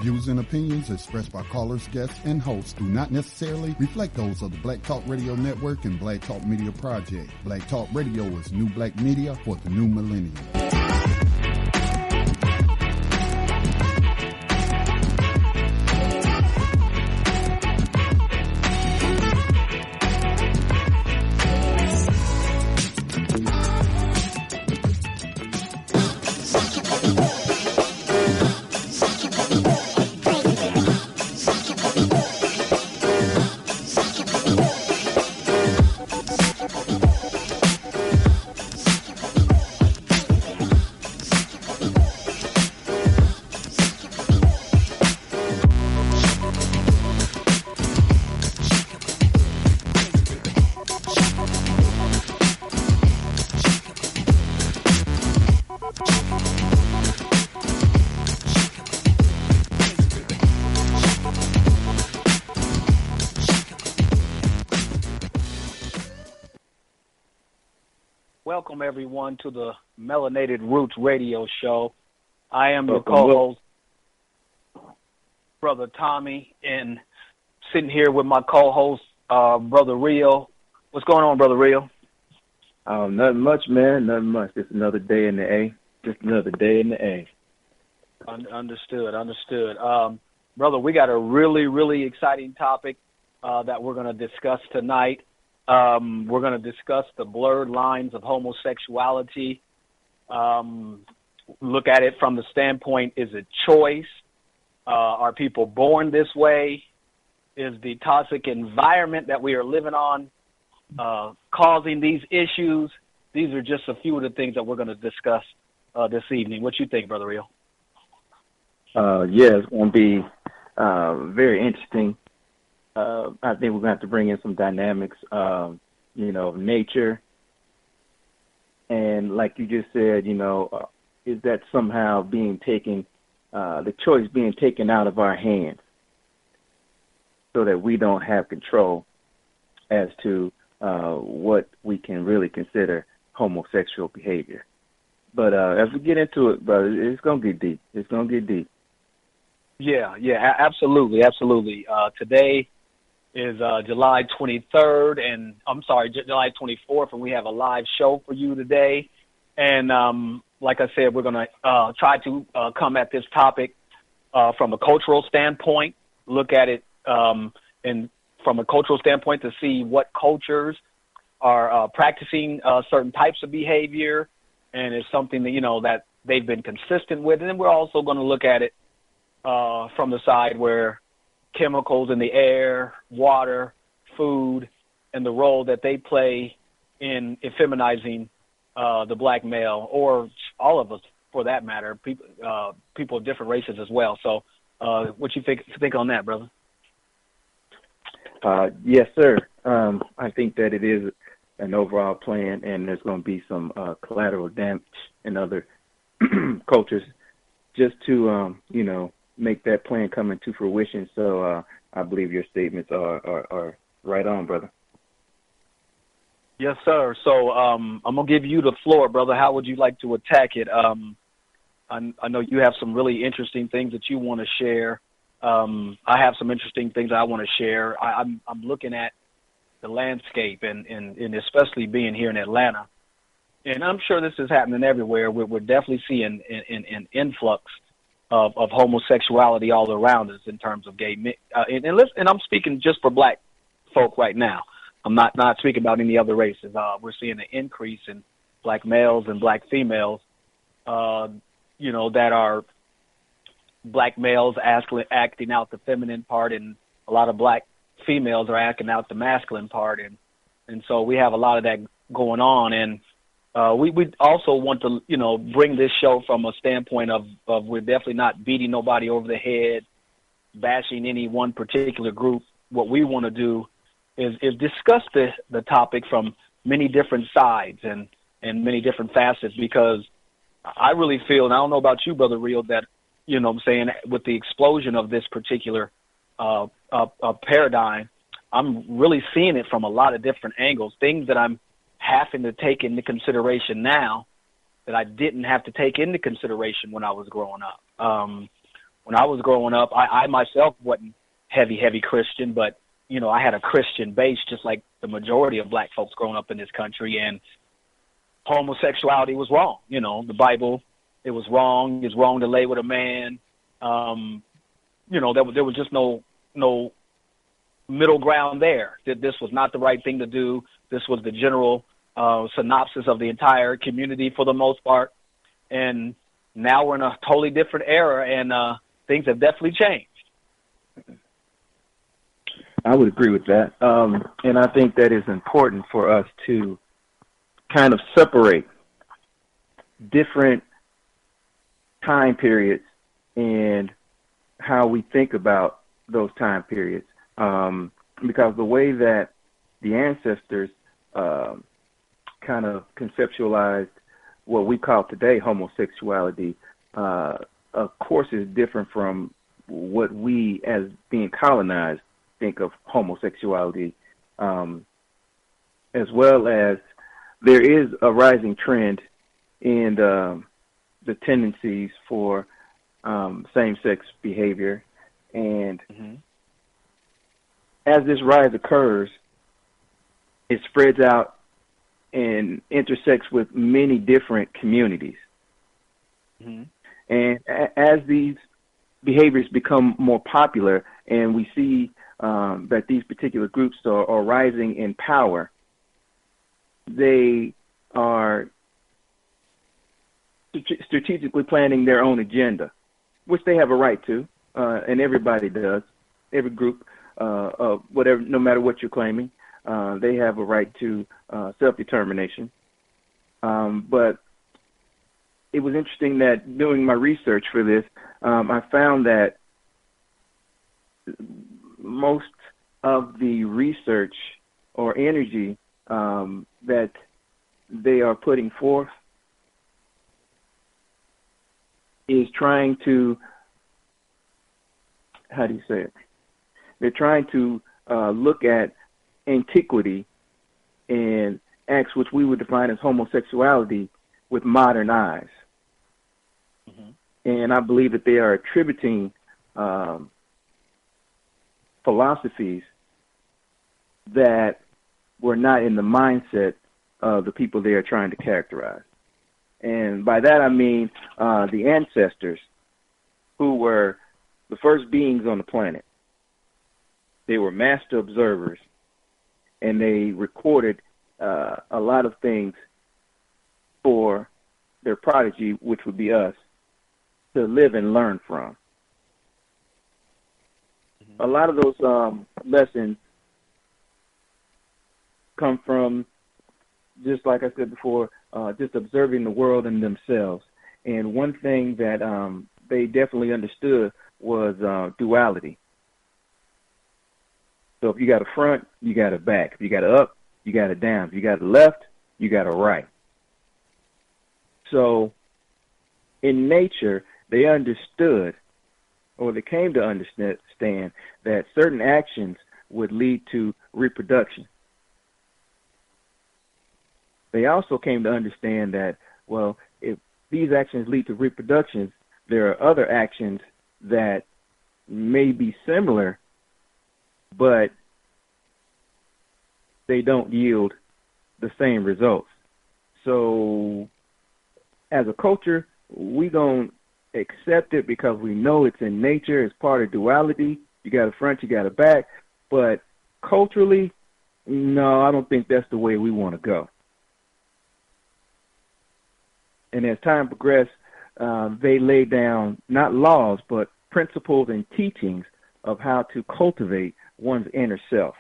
views and opinions expressed by callers, guests, and hosts do not necessarily reflect those of the Black Talk Radio Network and Black Talk Media Project. Black Talk Radio is new black media for the new millennium. Welcome, everyone, to the Melanated Roots Radio Show. I am your co-host, Brother Tommy, and sitting here with my co-host, Brother Rio. What's going on, Brother Rio? Nothing much, man. Nothing much. Just another day in the A. Just another day in the A. Understood. Brother, we got a really, really exciting topic that we're going to discuss tonight. We're going to discuss the blurred lines of homosexuality, look at it from the standpoint, is it choice? Are people born this way? Is the toxic environment that we are living on causing these issues? These are just a few of the things that we're going to discuss this evening. What you think, Brother Rio? Yeah, it's going to be very interesting. I think we're going to have to bring in some dynamics, of nature. And like you just said, is that somehow being taken, the choice being taken out of our hands so that we don't have control as to what we can really consider homosexual behavior. But as we get into it, brother, it's going to get deep. It's going to get deep. Yeah, absolutely. Today is July 23rd, and July 24th, and we have a live show for you today. And like I said, we're going to try to come at this topic from a cultural standpoint, look at it and from a cultural standpoint to see what cultures are practicing certain types of behavior, and it's something that, that they've been consistent with. And then we're also going to look at it from the side where chemicals in the air, water, food, and the role that they play in effeminizing the black male, or all of us for that matter, people of different races as well. So what you think on that, brother? Yes, sir. I think that it is an overall plan, and there's going to be some collateral damage in other cultures just to, make that plan come into fruition. So I believe your statements are right on, brother. Yes, sir. So I'm going to give you the floor, brother. How would you like to attack it? I know you have some really interesting things that you want to share. I have some interesting things I want to share. I'm looking at the landscape and especially being here in Atlanta. And I'm sure this is happening everywhere. We're definitely seeing an influx of homosexuality all around us in terms of gay men. And I'm speaking just for black folk right now. I'm not speaking about any other races. We're seeing an increase in black males and black females, that are black males acting out the feminine part, and a lot of black females are acting out the masculine part. And so we have a lot of that going on. And we also want to, bring this show from a standpoint of we're definitely not beating nobody over the head, bashing any one particular group. What we want to do is discuss the topic from many different sides and many different facets, because I really feel, and I don't know about you, Brother Real, that, with the explosion of this particular paradigm, I'm really seeing it from a lot of different angles, things that I'm having to take into consideration now that I didn't have to take into consideration when I was growing up. when I was growing up, I myself wasn't heavy Christian, but, you know, I had a Christian base just like the majority of black folks growing up in this country, and homosexuality was wrong. You know, the Bible, it was wrong. It's wrong to lay with a man. You know, there was just no middle ground there. That this was not the right thing to do. This was the general synopsis of the entire community for the most part. And now we're in a totally different era, and things have definitely changed. I would agree with that. And I think that is important for us to kind of separate different time periods and how we think about those time periods. Because the way that the ancestors kind of conceptualized what we call today homosexuality, of course, is different from what we, as being colonized, think of homosexuality, as well as there is a rising trend in the tendencies for same-sex behavior. And as this rise occurs, it spreads out and intersects with many different communities. And as these behaviors become more popular and we see that these particular groups are rising in power, they are strategically planning their own agenda, which they have a right to, and everybody does. Every group, whatever, no matter what you're claiming, they have a right to self-determination. But it was interesting that doing my research for this, I found that most of the research or energy that they are putting forth is trying to, how do you say it? They're trying to look at antiquity and acts which we would define as homosexuality with modern eyes. And I believe that they are attributing philosophies that were not in the mindset of the people they are trying to characterize. And by that I mean the ancestors, who were the first beings on the planet. They were master observers, and they recorded a lot of things for their prodigy, which would be us, to live and learn from. A lot of those lessons come from, just like I said before, just observing the world and themselves. And one thing that they definitely understood was duality. So if you got a front, you got a back. If you got a up, you got a down. If you got a left, you got a right. So in nature, they understood, or they came to understand, that certain actions would lead to reproduction. They also came to understand that, well, if these actions lead to reproduction, there are other actions that may be similar, but they don't yield the same results. So as a culture, we don't accept it because we know it's in nature, it's part of duality. You got a front, you got a back. But culturally, no, I don't think that's the way we want to go. And as time progressed, they laid down not laws, but principles and teachings of how to cultivate one's inner self,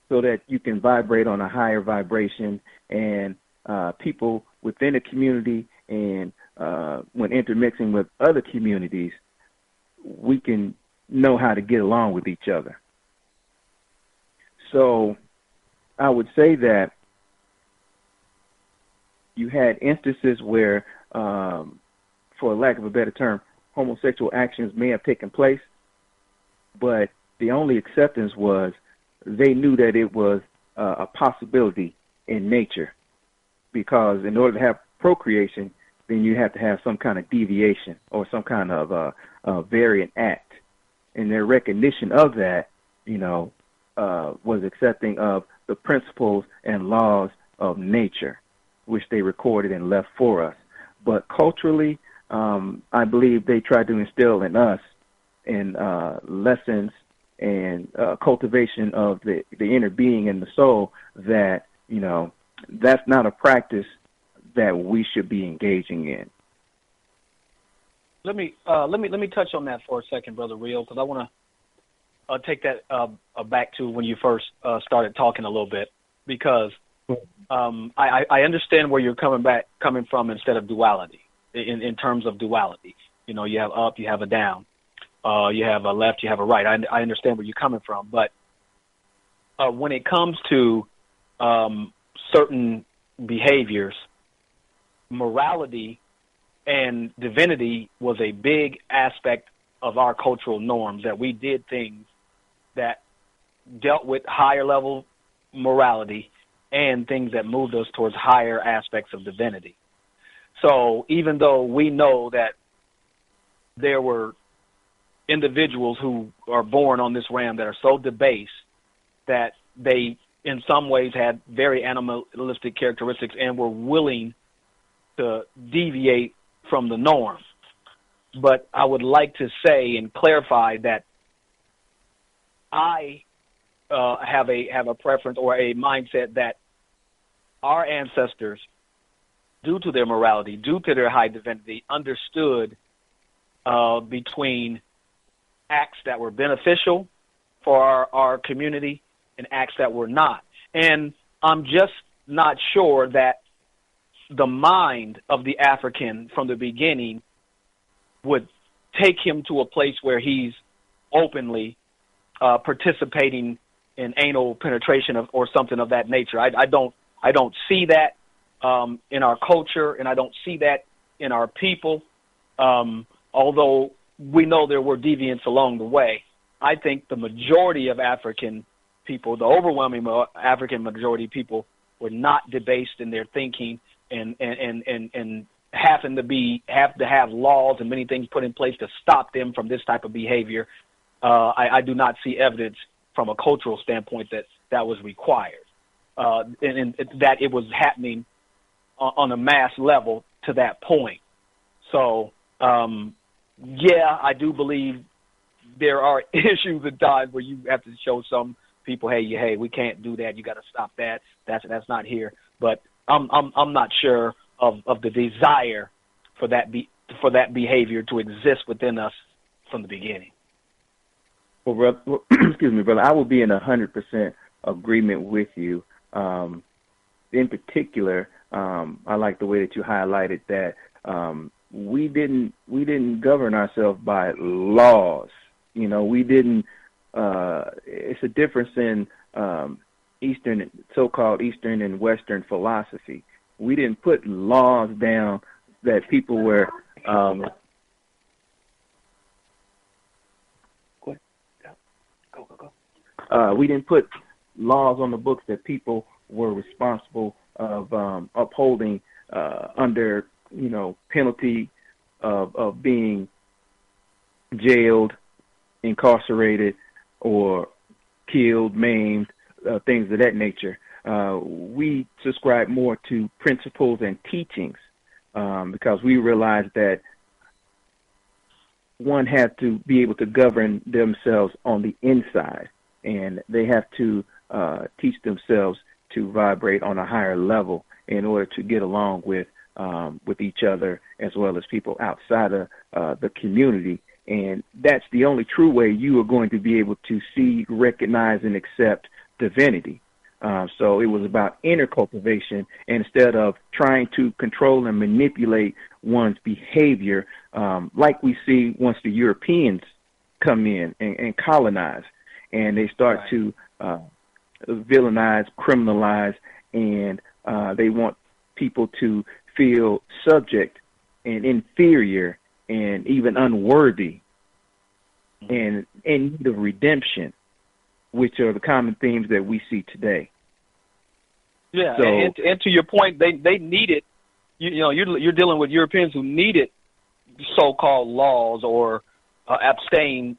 so that you can vibrate on a higher vibration, and people within a community and when intermixing with other communities, we can know how to get along with each other. So I would say that you had instances where, for lack of a better term, homosexual actions may have taken place, but the only acceptance was they knew that it was a possibility in nature, because in order to have procreation, then you have to have some kind of deviation or some kind of variant act. And their recognition of that, was accepting of the principles and laws of nature, which they recorded and left for us. But culturally, I believe they tried to instill in us in lessons and cultivation of the inner being and the soul that, that's not a practice that we should be engaging in. Let me touch on that for a second, Brother Real, because I want to take that back to when you first started talking a little bit, because I understand where you're coming from instead of duality, in terms of duality. You have up, you have a down, you have a left, you have a right. I understand where you're coming from, but when it comes to certain behaviors, morality and divinity was a big aspect of our cultural norms, that we did things that dealt with higher level morality and things that moved us towards higher aspects of divinity. So even though we know that there were individuals who are born on this realm that are so debased that they in some ways had very animalistic characteristics and were willing to deviate from the norm. But I would like to say and clarify that I have a preference or a mindset that our ancestors, due to their morality, due to their high divinity, understood between acts that were beneficial for our community and acts that were not. And I'm just not sure that the mind of the African from the beginning would take him to a place where he's openly participating in anal penetration or something of that nature. I don't see that in our culture, and I don't see that in our people. Although we know there were deviants along the way, I think the majority of African people, the overwhelming African majority of people, were not debased in their thinking and have to have laws and many things put in place to stop them from this type of behavior. I do not see evidence from a cultural standpoint that was required, and that it was happening on a mass level to that point. So, yeah, I do believe there are issues at times where you have to show some people, hey, we can't do that. You got to stop that. That's not here. But I'm not sure of the desire for that behavior to exist within us from the beginning. Well, excuse me, brother, I will be in 100% agreement with you. In particular, I like the way that you highlighted that we didn't govern ourselves by laws. We didn't. It's a difference in so-called Eastern and Western philosophy. We didn't put laws down that people were. We didn't put laws on the books that people were responsible of upholding under, penalty of being jailed, incarcerated, or killed, maimed, things of that nature. We subscribe more to principles and teachings because we realize that one has to be able to govern themselves on the inside, and they have to teach themselves to vibrate on a higher level in order to get along with each other as well as people outside of the community. And that's the only true way you are going to be able to see, recognize, and accept divinity. So it was about inner cultivation instead of trying to control and manipulate one's behavior like we see once the Europeans come in and colonize, and they start to villainize, criminalize, and they want people to feel subject and inferior and even unworthy and in need of redemption, which are the common themes that we see today. Yeah, so, and to your point, they needed you're dealing with Europeans who needed so-called laws or abstain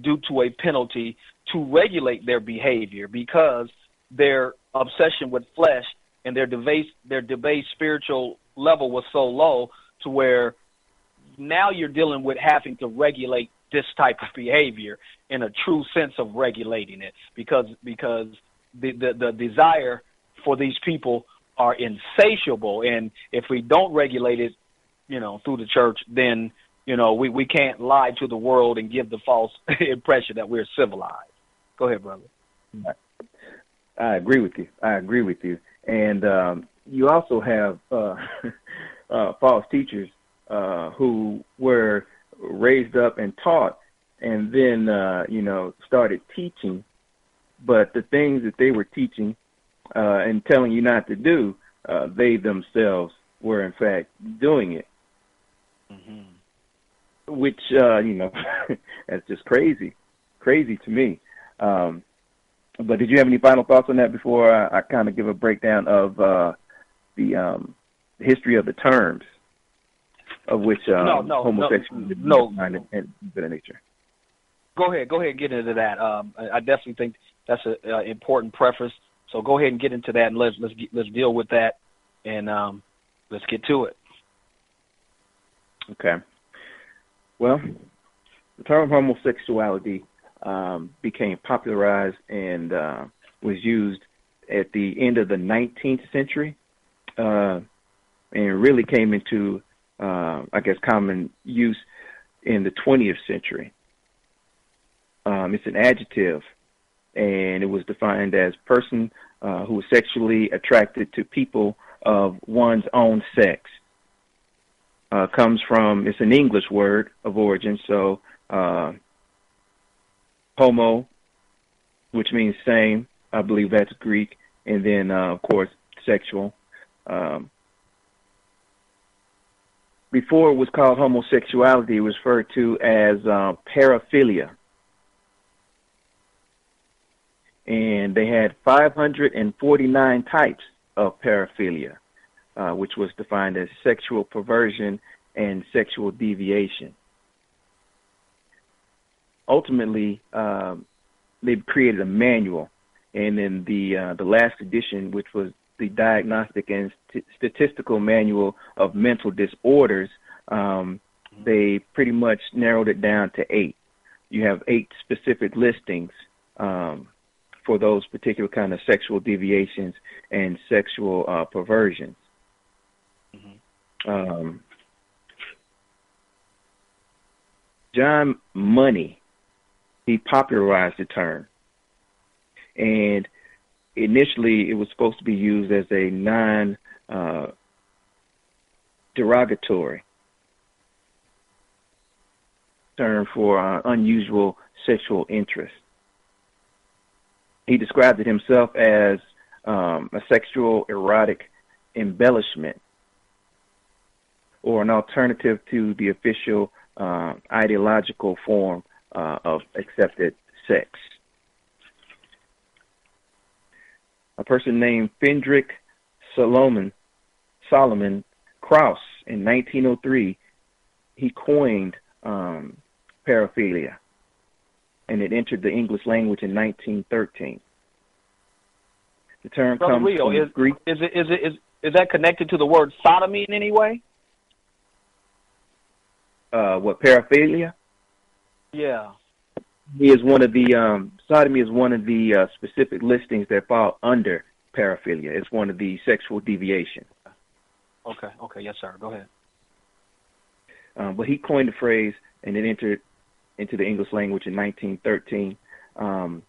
due to a penalty to regulate their behavior, because their obsession with flesh and their debased spiritual level was so low to where now you're dealing with having to regulate this type of behavior in a true sense of regulating it, because the desire for these people are insatiable, and if we don't regulate it, through the church, then we can't lie to the world and give the false impression that we're civilized. Go ahead, brother. I agree with you. And you also have false teachers who were raised up and taught, and then started teaching, but the things that they were teaching and telling you not to do, they themselves were in fact doing it. Mm-hmm. Which that's just crazy to me. But did you have any final thoughts on that before I kind of give a breakdown of the history of the terms of which homosexuality is defined and in nature? Go ahead and get into that. I definitely think that's an important preface. So go ahead and get into that, and let's deal with that, and let's get to it. Okay. Well, the term homosexuality became popularized and was used at the end of the 19th century, and really came into, common use in the 20th century. It's an adjective, and it was defined as person who was sexually attracted to people of one's own sex. It's an English word of origin, so homo, which means same, I believe that's Greek, and then, of course, sexual. Before it was called homosexuality, it was referred to as paraphilia. And they had 549 types of paraphilia, which was defined as sexual perversion and sexual deviation. Ultimately, they created a manual, and in the last edition, which was the Diagnostic and Statistical Manual of Mental Disorders, they pretty much narrowed it down to 8. You have 8 specific listings for those particular kind of sexual deviations and sexual perversions. Mm-hmm. John Money, he popularized the term, and initially it was supposed to be used as a non-derogatory term for unusual sexual interest. He described it himself as a sexual erotic embellishment, or an alternative to the official ideological form of accepted sex. A person named Frederick Solomon Krauss in 1903, he coined paraphilia, and it entered the English language in 1913. The term Brother comes Rio, from Greek. Is that connected to the word sodomy in any way? What, paraphilia? Yeah. Sodomy is one of the specific listings that fall under paraphilia. It's one of the sexual deviations. Okay, yes, sir. Go ahead. But he coined the phrase, and it entered into the English language in 1913. And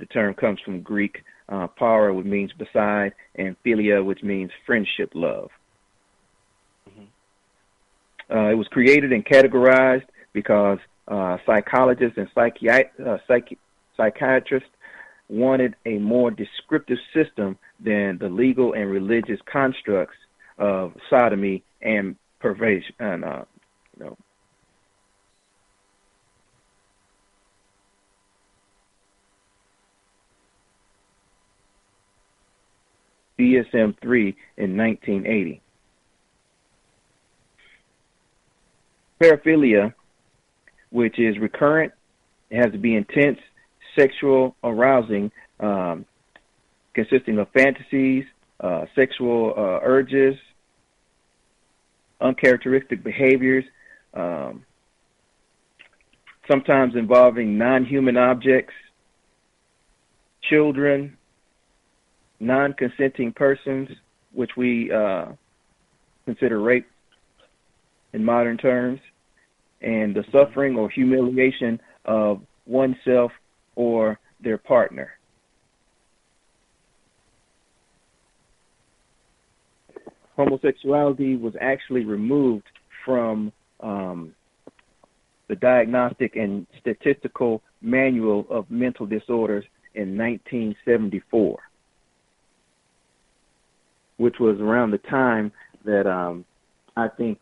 the term comes from Greek, para, which means beside, and philia, which means friendship, love. Mm-hmm. It was created and categorized because psychologists and psychiatrists wanted a more descriptive system than the legal and religious constructs of sodomy and perversion. DSM-3 in 1980. paraphilia, which is recurrent. It has to be intense sexual arousing, consisting of fantasies, sexual urges, uncharacteristic behaviors, sometimes involving non-human objects, children, non-consenting persons, which we consider rape in modern terms, and the suffering or humiliation of oneself or their partner. Homosexuality was actually removed from the Diagnostic and Statistical Manual of Mental Disorders in 1974, which was around the time that I think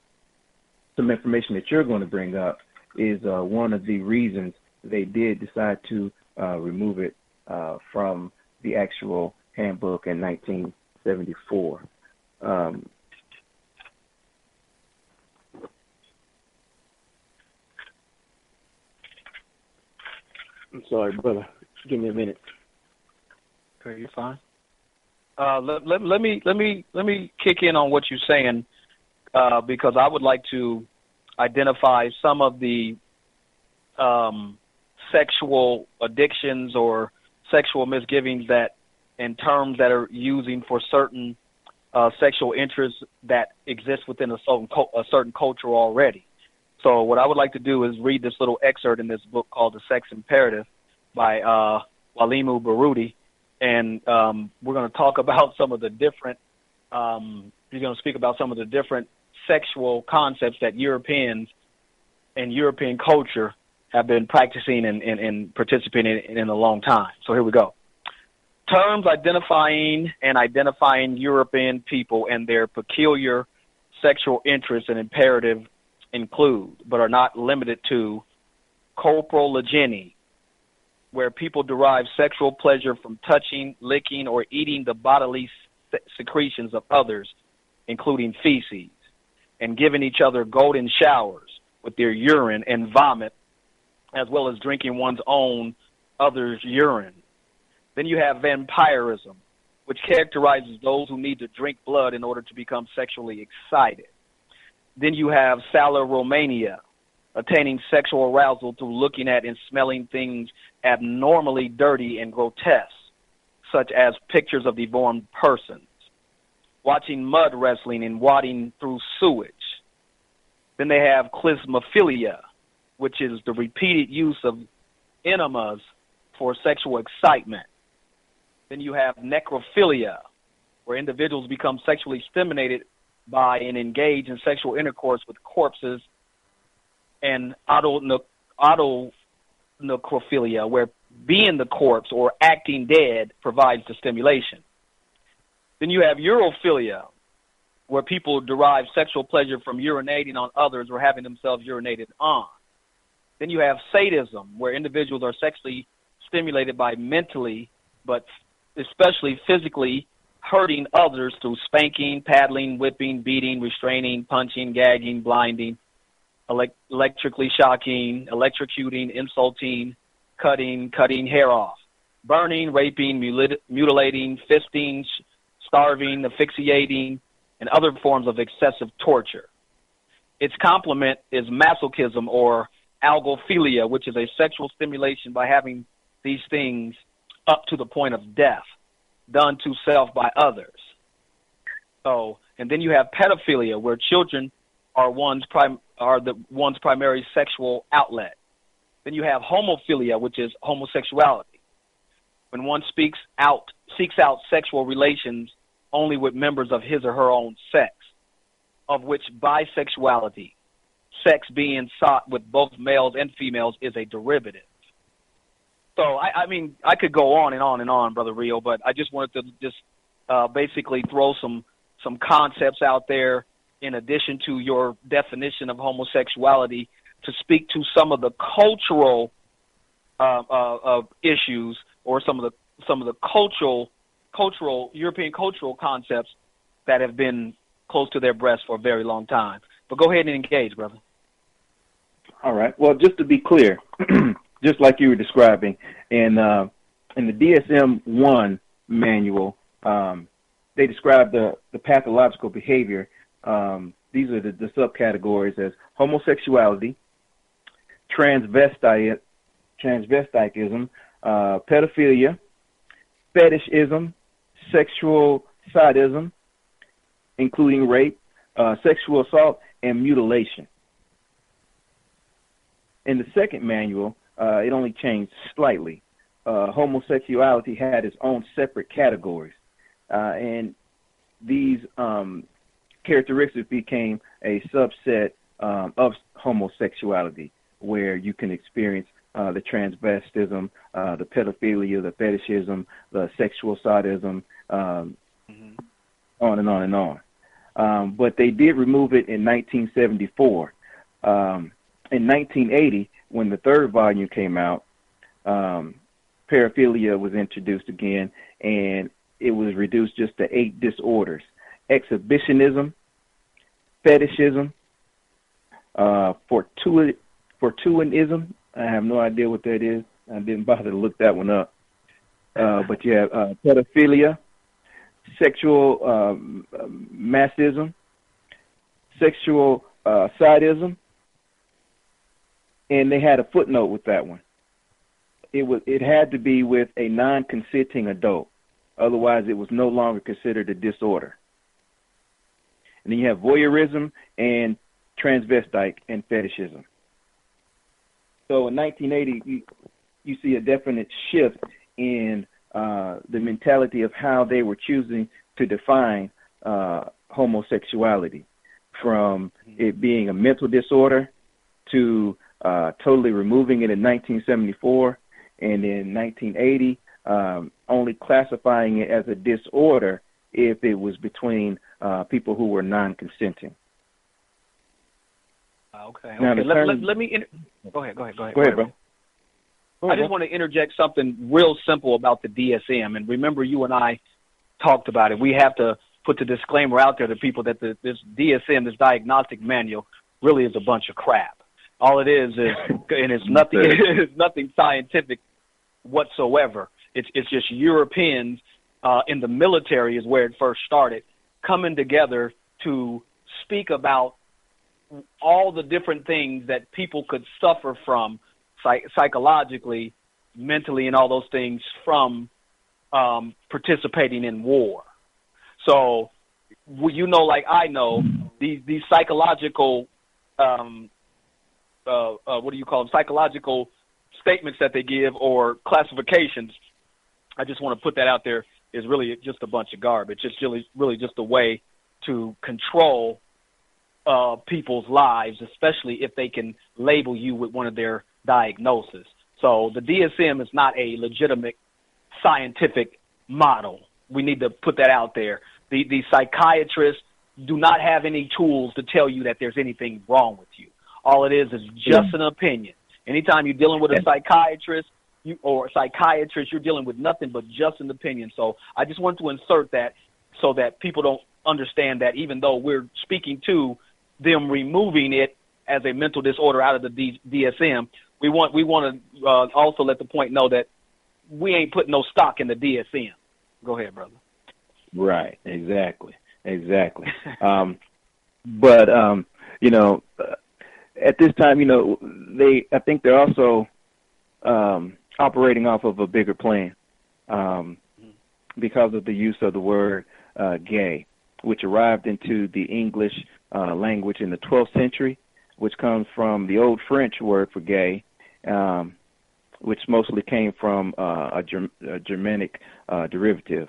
some information that you're going to bring up is one of the reasons they did decide to remove it from the actual handbook in 1974. I'm sorry, brother. Give me a minute. Okay, you're fine. Let me kick in on what you're saying because I would like to identify some of the sexual addictions or sexual misgivings that, in terms that are using for certain sexual interests that exist within a certain culture already. So what I would like to do is read this little excerpt in this book called The Sex Imperative by Walimu Baruti, and we're going to talk about some of the different, he's going to speak about some of the different sexual concepts that Europeans and European culture have been practicing and participating in a long time. So here we go. Terms identifying European people and their peculiar sexual interests and imperative include, but are not limited to, coprologeny, where people derive sexual pleasure from touching, licking, or eating the bodily secretions of others, including feces, and giving each other golden showers with their urine and vomit, as well as drinking one's own other's urine. Then you have vampirism, which characterizes those who need to drink blood in order to become sexually excited. Then you have saloromania, attaining sexual arousal through looking at and smelling things abnormally dirty and grotesque, such as pictures of deformed persons, watching mud wrestling and wading through sewage. Then they have klismophilia, which is the repeated use of enemas for sexual excitement. Then you have necrophilia, where individuals become sexually stimulated by and engage in sexual intercourse with corpses, and autonecrophilia, where being the corpse or acting dead provides the stimulation. Then you have urophilia, where people derive sexual pleasure from urinating on others or having themselves urinated on. Then you have sadism, where individuals are sexually stimulated by mentally, but especially physically, hurting others through spanking, paddling, whipping, beating, restraining, punching, gagging, blinding, electrically shocking, electrocuting, insulting, cutting hair off, burning, raping, mutilating, fisting, starving, asphyxiating, and other forms of excessive torture. Its complement is masochism or algophilia, which is a sexual stimulation by having these things up to the point of death, done to self by others. So, and then you have pedophilia, where children are the one's primary sexual outlet. Then you have homophilia, which is homosexuality, when one seeks out sexual relations only with members of his or her own sex, of which bisexuality, sex being sought with both males and females, is a derivative. So, I mean, I could go on and on and on, Brother Rio, but I just wanted to basically throw some concepts out there in addition to your definition of homosexuality to speak to some of the cultural issues or some of the cultural European cultural concepts that have been close to their breast for a very long time. But go ahead and engage, brother. All right. Well, just to be clear, just like you were describing, in the DSM-1 manual, they describe the pathological behavior. These are the subcategories as homosexuality, transvestism, pedophilia, fetishism, sexual sadism, including rape, sexual assault, and mutilation. In the second manual, it only changed slightly. Homosexuality had its own separate categories, and these characteristics became a subset of homosexuality, where you can experience the transvestism, the pedophilia, the fetishism, the sexual sadism, on and on and on. But they did remove it in 1974. In 1980, when the third volume came out, paraphilia was introduced again, and it was reduced just to 8 disorders: exhibitionism, fetishism, fortuitism. I have no idea what that is. I didn't bother to look that one up. But you have pedophilia, sexual masochism, sexual sadism, and they had a footnote with that one. It had to be with a non-consenting adult. Otherwise, it was no longer considered a disorder. And then you have voyeurism and transvestite and fetishism. So in 1980, you see a definite shift in the mentality of how they were choosing to define homosexuality, from it being a mental disorder to totally removing it in 1974, and in 1980, only classifying it as a disorder if it was between people who were non-consenting. Okay. Now, Let me. Go ahead, bro. I just want to interject something real simple about the DSM. And remember, you and I talked about it. We have to put the disclaimer out there to people that this DSM, this diagnostic manual, really is a bunch of crap. All it is, and it's nothing. It's nothing scientific whatsoever. It's just Europeans in the military is where it first started, coming together to speak about all the different things that people could suffer from psychologically, mentally, and all those things from participating in war. So, like I know, these psychological, what do you call them? Psychological statements that they give or classifications. I just want to put that out there, is really just a bunch of garbage. It's really just a way to control people's lives, especially if they can label you with one of their diagnoses. So the DSM is not a legitimate scientific model. We need to put that out there. The psychiatrists do not have any tools to tell you that there's anything wrong with you. All it is just an opinion. Anytime you're dealing with a psychiatrist you're dealing with nothing but just an opinion. So I just want to insert that so that people don't understand that even though we're speaking to them removing it as a mental disorder out of the DSM, we want to also let the point know that we ain't putting no stock in the DSM. Go ahead, brother. Right. Exactly. But at this time, I think they're also operating off of a bigger plan because of the use of the word gay, which arrived into the English language in the 12th century, which comes from the old French word for gay, which mostly came from a Germanic derivative.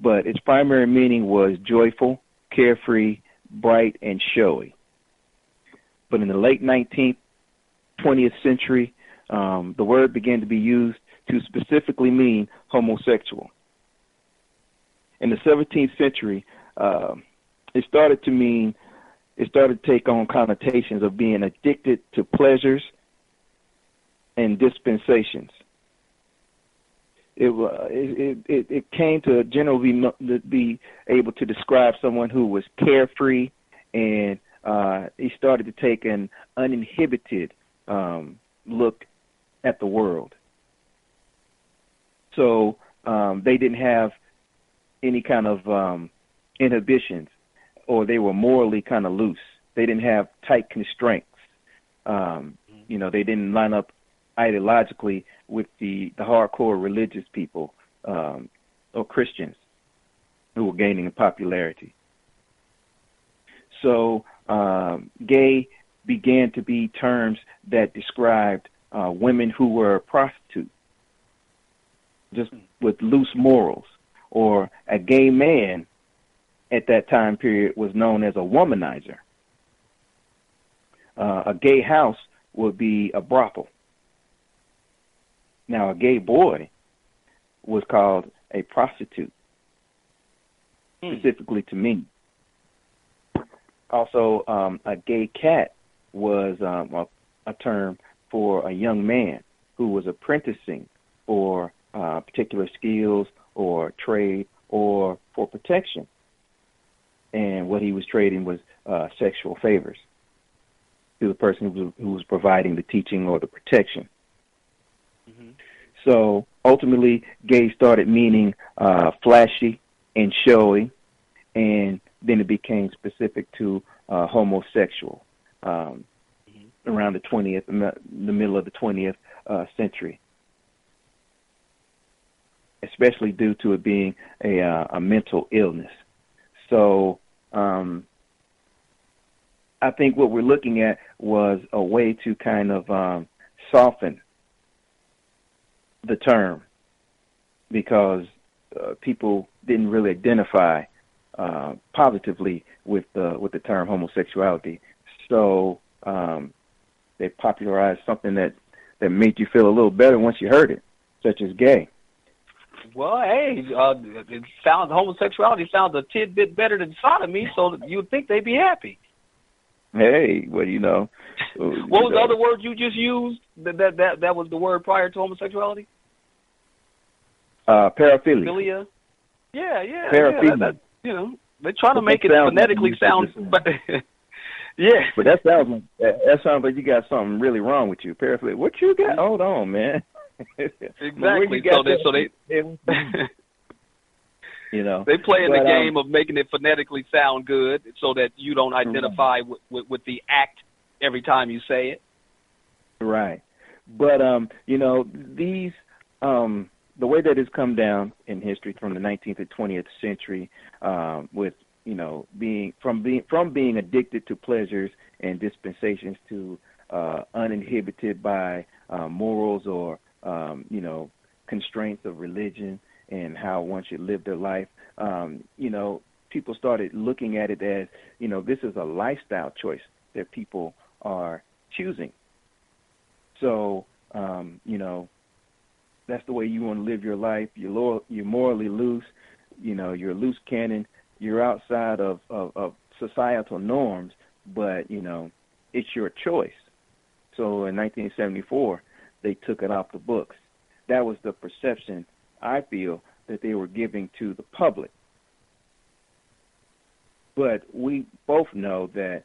But its primary meaning was joyful, carefree, bright, and showy. But in the late 19th, 20th century, the word began to be used to specifically mean homosexual. In the 17th century, it started to take on connotations of being addicted to pleasures and dispensations. It came to generally be able to describe someone who was carefree, and he started to take an uninhibited look at the world. So they didn't have any kind of inhibitions, or they were morally kind of loose. They didn't have tight constraints. They didn't line up ideologically with the hardcore religious people or Christians who were gaining in popularity. So gay began to be terms that described women who were prostitutes, just with loose morals, or a gay man at that time period was known as a womanizer. A gay house would be a brothel. Now, a gay boy was called a prostitute, specifically to me. Also, a gay cat was a term for a young man who was apprenticing for particular skills or trade or for protection. And what he was trading was sexual favors to the person who was providing the teaching or the protection. Mm-hmm. So ultimately, gay started meaning flashy and showy, and then it became specific to homosexual around the middle of the 20th century, especially due to it being a mental illness. So I think what we're looking at was a way to kind of soften the term, because people didn't really identify positively with the term homosexuality. So they popularized something that made you feel a little better once you heard it, such as gay. Well, hey, homosexuality sounds a tidbit better than sodomy, so you'd think they'd be happy. Hey, well, what was the other word you just used? That was the word prior to homosexuality? Paraphilia. Paraphilia? Yeah. Paraphilia. They're trying to make it phonetically sound, but yeah. But that sounds like you got something really wrong with you. Paraphilia. What you got? Hold on, man. Exactly. So they they play in the game of making it phonetically sound good, so that you don't identify with the act every time you say it. Right. But these the way that it's come down in history from the 19th to 20th century, with being addicted to pleasures and dispensations to uninhibited by morals or constraints of religion and how one should live their life. People started looking at it as, this is a lifestyle choice that people are choosing. So, that's the way you want to live your life. You're morally loose. You're a loose cannon. You're outside of societal norms, but, it's your choice. So in 1974, they took it off the books. That was the perception, I feel, that they were giving to the public. But we both know that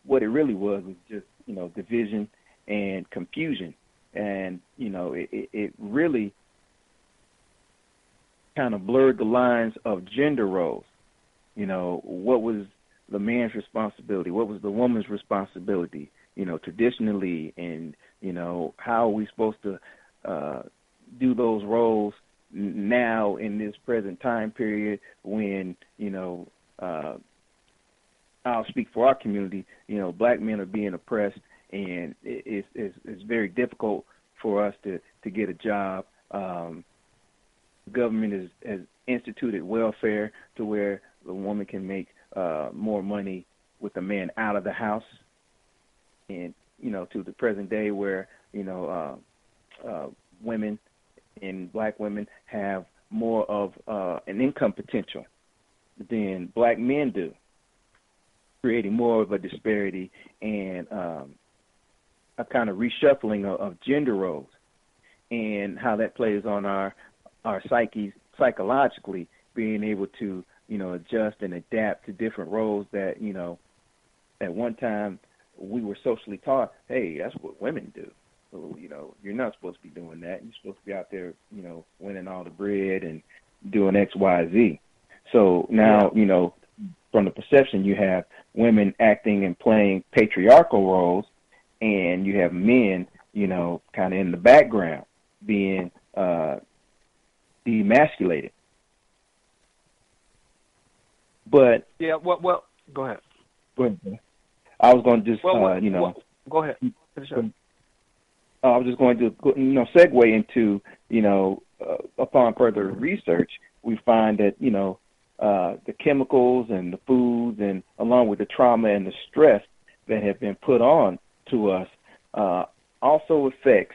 what it really was just, division and confusion. And, it really kind of blurred the lines of gender roles. What was the man's responsibility? What was the woman's responsibility, traditionally? And, how are we supposed to do those roles now in this present time period when, I'll speak for our community, black men are being oppressed, and it's very difficult for us to get a job. The government has instituted welfare to where the woman can make more money with the man out of the house, and to the present day where women and black women have more of an income potential than black men do, creating more of a disparity and a kind of reshuffling of gender roles, and how that plays on our psyches psychologically, being able to adjust and adapt to different roles that at one time we were socially taught, hey, that's what women do. So, you're not supposed to be doing that. You're supposed to be out there, winning all the bread and doing X, Y, Z. So now, from the perception, you have women acting and playing patriarchal roles, and you have men, kind of in the background being demasculated. But well, go ahead. Go ahead. I was going to just, go ahead. Finish up. I was just going to, segue into, upon further research, we find that, the chemicals and the foods, and along with the trauma and the stress that have been put on to us, also affects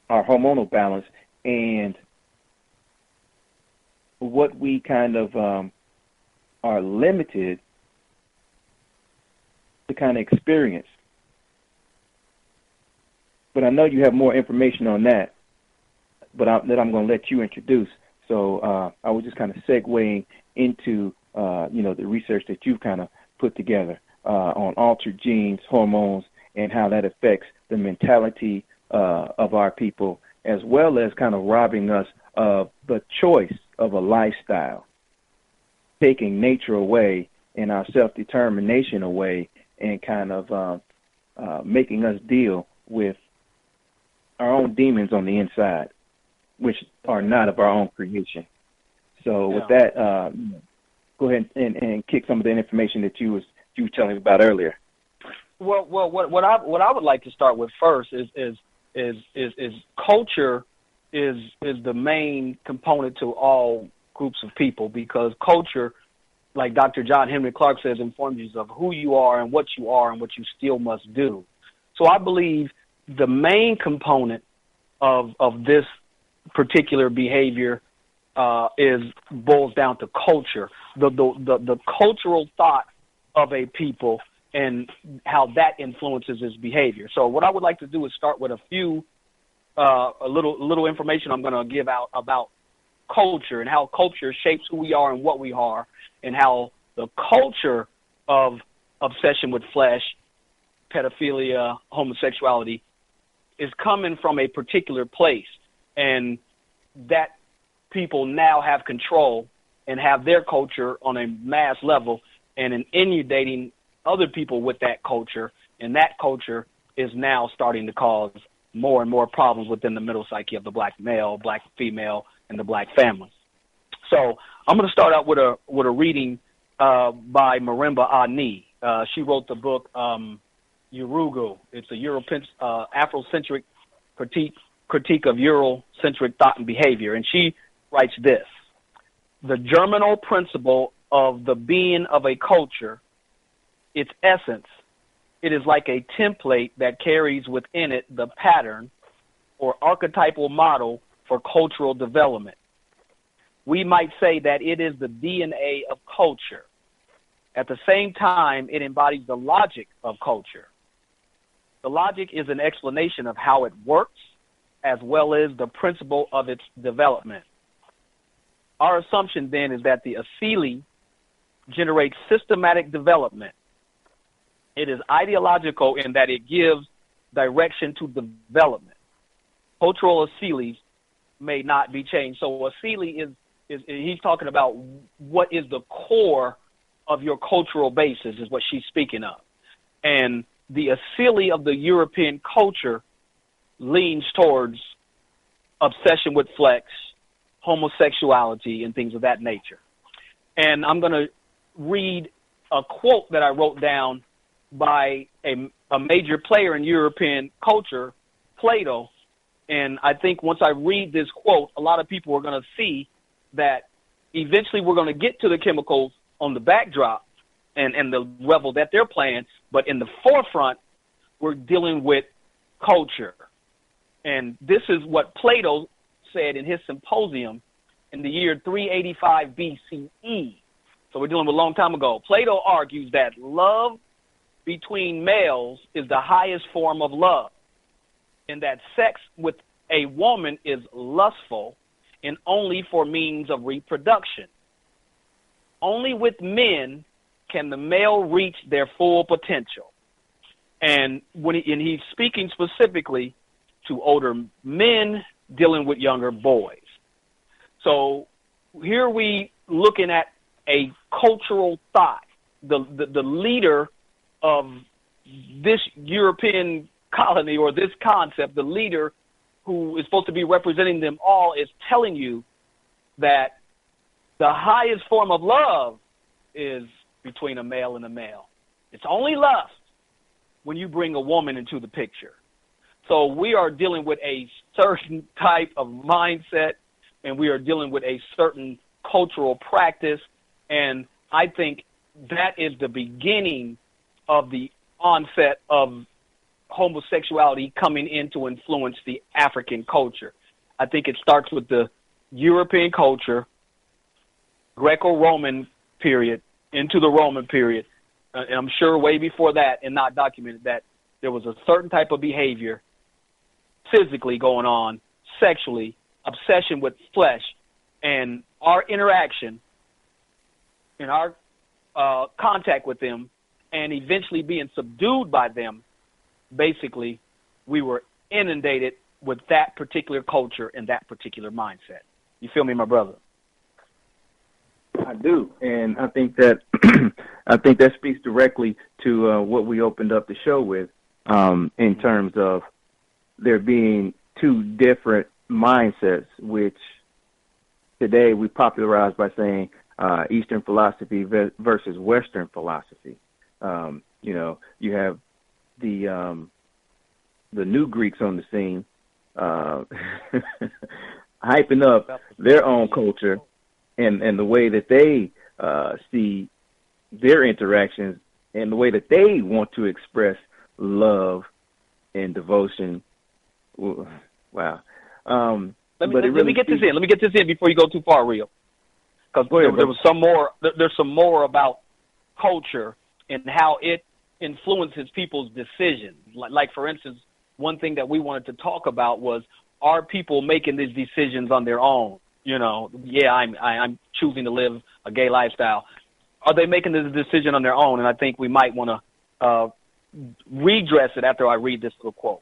our hormonal balance and what we kind of are limited to kind of experience. But I know you have more information on that, but that I'm going to let you introduce. So I was just kind of segueing into, the research that you've kind of put together on altered genes, hormones, and how that affects the mentality of our people, as well as kind of robbing us of the choice of a lifestyle, taking nature away and our self-determination away, and kind of making us deal with our own demons on the inside, which are not of our own creation. So with that, go ahead and kick some of the information that you were telling me about earlier. Well, what I would like to start with first is culture is the main component to all groups of people, because culture, like Dr. John Henry Clark says, informs you of who you are and what you still must do. So I believe the main component of this particular behavior boils down to culture, the cultural thought of a people and how that influences his behavior. So what I would like to do is start with a few a little information I'm going to give out about culture and how culture shapes who we are and what we are, and how the culture of obsession with flesh, pedophilia, homosexuality is coming from a particular place, and that people now have control and have their culture on a mass level and inundating other people with that culture, and that culture is now starting to cause more and more problems within the middle psyche of the black male, black female, and the black family. So I'm going to start out with a reading by Marimba Ani. She wrote the book Urugu. It's a Afrocentric critique of Eurocentric thought and behavior. And she writes this: the germinal principle of the being of a culture, its essence, it is like a template that carries within it the pattern or archetypal model for cultural development. We might say that it is the DNA of culture. At the same time, it embodies the logic of culture. The logic is an explanation of how it works, as well as the principle of its development. Our assumption then is that the asili generates systematic development. It is ideological in that it gives direction to development. Cultural asilis may not be changed. So asili is he's talking about what is the core of your cultural basis, is what she's speaking of. And the asili of the European culture leans towards obsession with flesh, homosexuality, and things of that nature. And I'm going to read a quote that I wrote down by a major player in European culture, Plato. And I think once I read this quote, a lot of people are going to see that eventually we're going to get to the chemicals on the backdrop and the level that they're playing, but in the forefront, we're dealing with culture. And this is what Plato said in his symposium in the year 385 BCE. So we're dealing with a long time ago. Plato argues that love between males is the highest form of love, and that sex with a woman is lustful and only for means of reproduction. Only with men can the male reach their full potential? And he's speaking specifically to older men dealing with younger boys. So here we looking at a cultural thought. The leader of this European colony or this concept, the leader who is supposed to be representing them all, is telling you that the highest form of love is between a male and a male. It's only lust when you bring a woman into the picture. So we are dealing with a certain type of mindset, and we are dealing with a certain cultural practice, and I think that is the beginning of the onset of homosexuality coming in to influence the African culture. I think it starts with the European culture, Greco-Roman period, into the Roman period, and I'm sure way before that and not documented that there was a certain type of behavior physically going on, sexually, obsession with flesh, and our interaction and our contact with them and eventually being subdued by them, basically, we were inundated with that particular culture and that particular mindset. You feel me, my brother? I do, and I think that I think that speaks directly to what we opened up the show with, in terms of there being two different mindsets, which today we popularized by saying Eastern philosophy versus Western philosophy. You know, you have the new Greeks on the scene, hyping up their own culture and the way that they see their interactions and the way that they want to express love and devotion. Wow. Let me get this in. Let me get this in before you go too far, Rio. Because there was some more. There's some more about culture and how it influences people's decisions. Like for instance, one thing that we wanted to talk about was, are people making these decisions on their own? You know, yeah, I'm choosing to live a gay lifestyle. Are they making this decision on their own? And I think we might want to redress it after I read this little quote.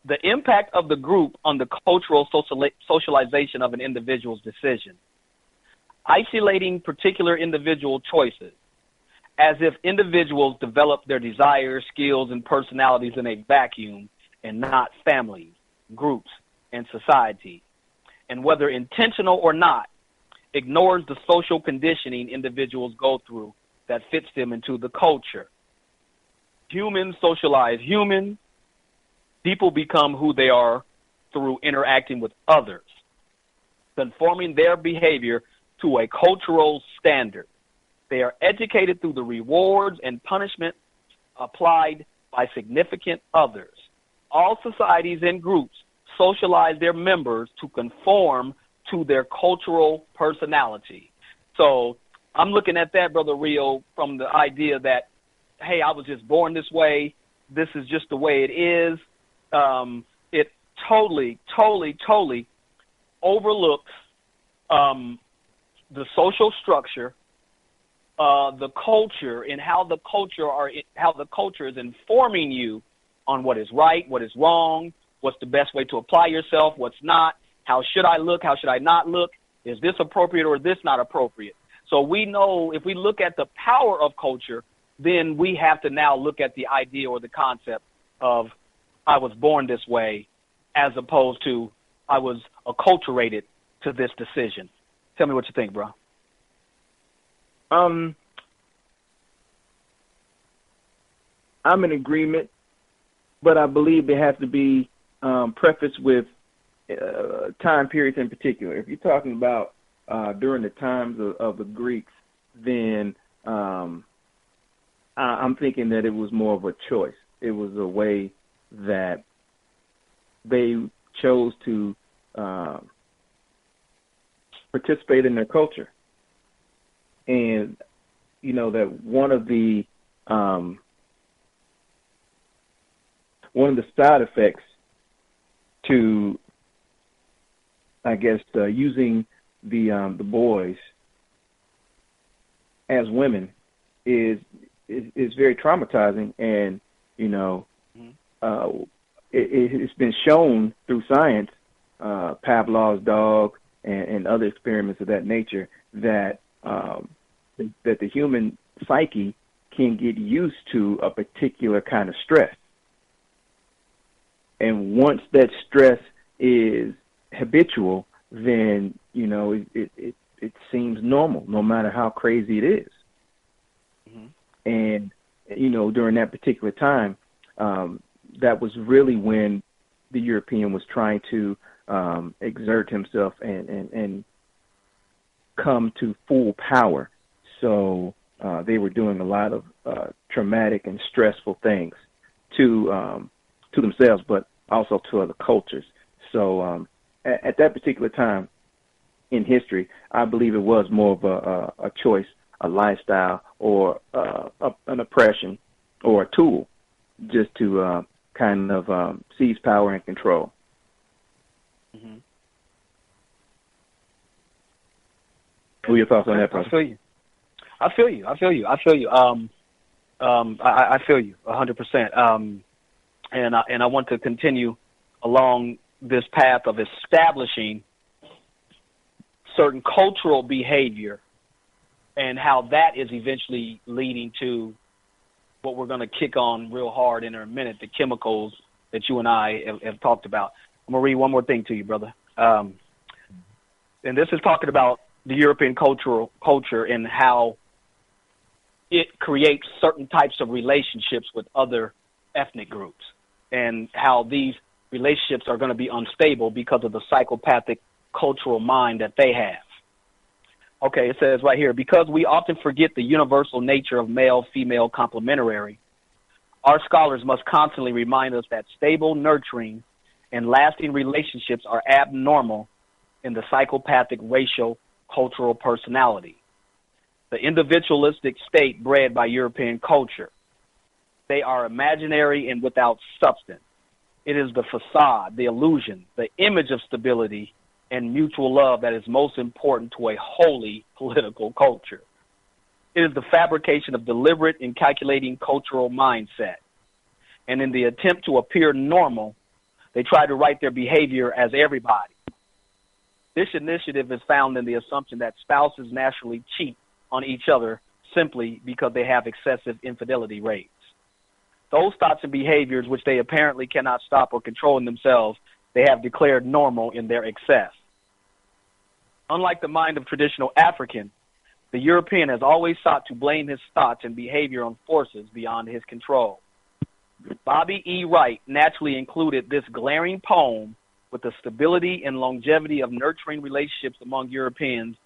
The impact of the group on the cultural socialization of an individual's decision. Isolating particular individual choices, as if individuals develop their desires, skills, and personalities in a vacuum and not families, groups, and society, and whether intentional or not, ignores the social conditioning individuals go through that fits them into the culture. Humans socialize humans. People become who they are through interacting with others, conforming their behavior to a cultural standard. They are educated through the rewards and punishment applied by significant others. All societies and groups socialize their members to conform to their cultural personality. So I'm looking at that, Brother Rio, from the idea that, hey, I was just born this way. This is just the way it is. It totally overlooks the social structure, the culture, and how the culture is informing you on what is right, what is wrong, what's the best way to apply yourself, what's not, how should I look, how should I not look, is this appropriate or is this not appropriate? So we know if we look at the power of culture, then we have to now look at the idea or the concept of I was born this way as opposed to I was acculturated to this decision. Tell me what you think, bro. I'm in agreement, but I believe it has to be prefaced with time periods in particular. If you're talking about during the times of the Greeks, then I'm thinking that it was more of a choice. It was a way that they chose to participate in their culture. And, you know, that one of the side effects to, I guess, using the boys as women is very traumatizing, and it's been shown through science, Pavlov's dog and other experiments of that nature, that the human psyche can get used to a particular kind of stress. And once that stress is habitual, then, it seems normal, no matter how crazy it is. Mm-hmm. And, during that particular time, that was really when the European was trying to exert himself and come to full power. So they were doing a lot of traumatic and stressful things to themselves, but also to other cultures. So at that particular time in history, I believe it was more of a choice, a lifestyle, or an oppression, or a tool just to kind of seize power and control. Mm-hmm. What are your thoughts on that, brother? I feel you. I feel you 100%. And I want to continue along this path of establishing certain cultural behavior and how that is eventually leading to what we're going to kick on real hard in a minute, the chemicals that you and I have talked about. I'm going to read one more thing to you, brother. And this is talking about the European culture and how it creates certain types of relationships with other ethnic groups, and how these relationships are going to be unstable because of the psychopathic cultural mind that they have. Okay, it says right here, because we often forget the universal nature of male-female complementary, our scholars must constantly remind us that stable, nurturing, and lasting relationships are abnormal in the psychopathic racial cultural personality, the individualistic state bred by European culture. They are imaginary and without substance. It is the facade, the illusion, the image of stability and mutual love that is most important to a wholly political culture. It is the fabrication of deliberate and calculating cultural mindset. And in the attempt to appear normal, they try to write their behavior as everybody. This initiative is found in the assumption that spouses naturally cheat on each other simply because they have excessive infidelity rates. Those thoughts and behaviors, which they apparently cannot stop or control in themselves, they have declared normal in their excess. Unlike the mind of traditional African, the European has always sought to blame his thoughts and behavior on forces beyond his control. Bobby E. Wright naturally included this glaring poem with the stability and longevity of nurturing relationships among Europeans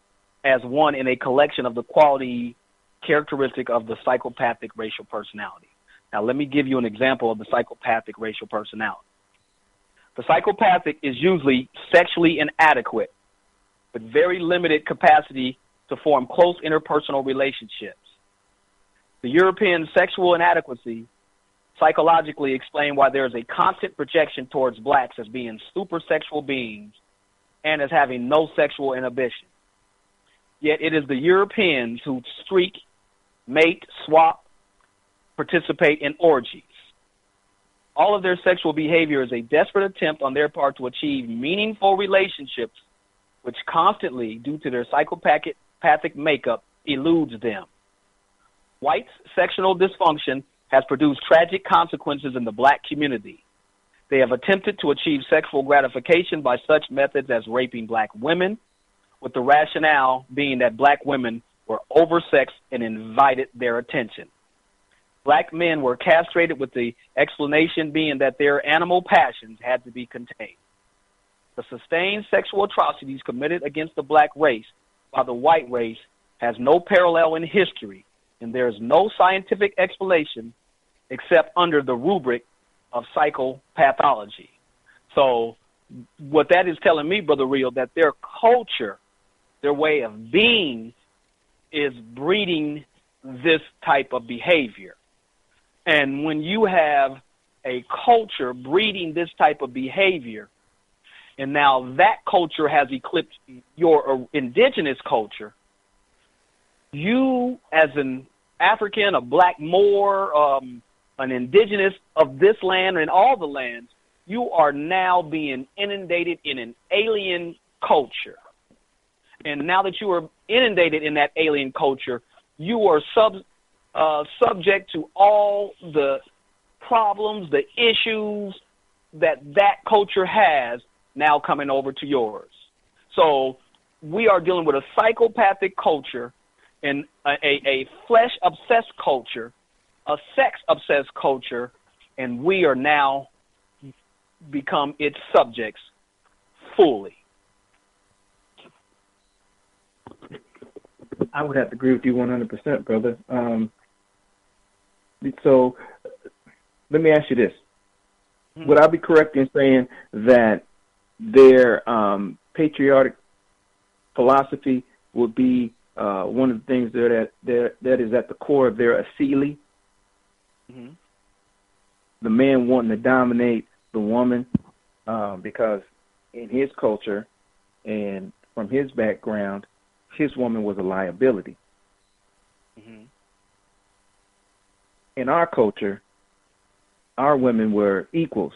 as one in a collection of the quality characteristic of the psychopathic racial personality. Now, let me give you an example of the psychopathic racial personality. The psychopathic is usually sexually inadequate, with very limited capacity to form close interpersonal relationships. The European sexual inadequacy psychologically explain why there is a constant projection towards blacks as being super sexual beings and as having no sexual inhibition. Yet it is the Europeans who streak, mate, swap, participate in orgies. All of their sexual behavior is a desperate attempt on their part to achieve meaningful relationships, which constantly, due to their psychopathic makeup, eludes them. White sectional dysfunction has produced tragic consequences in the black community. They have attempted to achieve sexual gratification by such methods as raping black women, with the rationale being that black women were oversexed and invited their attention. Black men were castrated with the explanation being that their animal passions had to be contained. The sustained sexual atrocities committed against the black race by the white race has no parallel in history, and there is no scientific explanation except under the rubric of psychopathology. So what that is telling me, Brother Real, that their culture, their way of being, is breeding this type of behavior. And when you have a culture breeding this type of behavior, and now that culture has eclipsed your indigenous culture, you as an African, a black Moor, an indigenous of this land and all the lands, you are now being inundated in an alien culture. And now that you are inundated in that alien culture, you are subject to all the problems, the issues that culture has now coming over to yours. So we are dealing with a psychopathic culture and a flesh-obsessed culture, a sex-obsessed culture, and we are now become its subjects fully. I would have to agree with you 100%, brother. So let me ask you this. Would I be correct in saying that their patriotic philosophy would be one of the things that is at the core of their asili? Mm-hmm. The man wanting to dominate the woman, because in his culture and from his background, his woman was a liability. Mm-hmm. In our culture, our women were equals.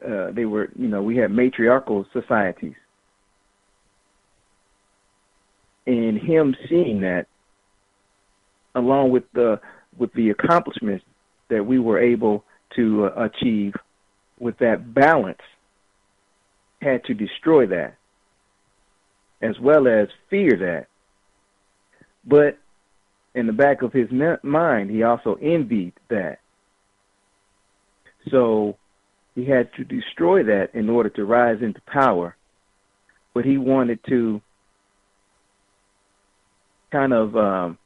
They were, we had matriarchal societies. And him seeing that, along with the accomplishments that we were able to achieve with that balance, had to destroy that, as well as fear that. But in the back of his mind, he also envied that. So he had to destroy that in order to rise into power. But he wanted to kind of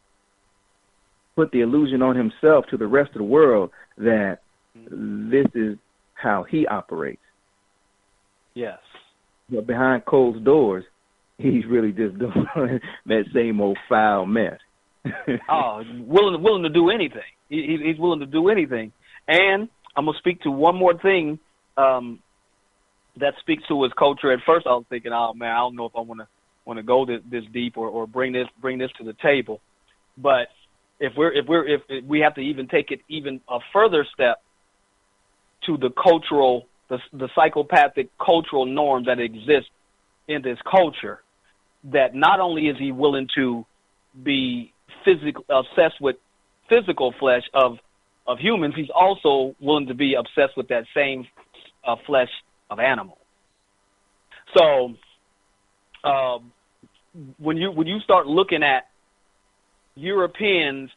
put the illusion on himself to the rest of the world that this is how he operates. Yes. But behind closed doors, he's really just doing that same old foul mess. Willing to do anything. He's willing to do anything. And I'm gonna speak to one more thing that speaks to his culture. At first, I was thinking, oh man, I don't know if I want to go this deep or bring this to the table. But if we have to even take it even a further step to the cultural, the psychopathic cultural norms that exist in this culture, that not only is he willing to be obsessed with physical flesh of humans, he's also willing to be obsessed with that same flesh of animals. So when you start looking at Europeans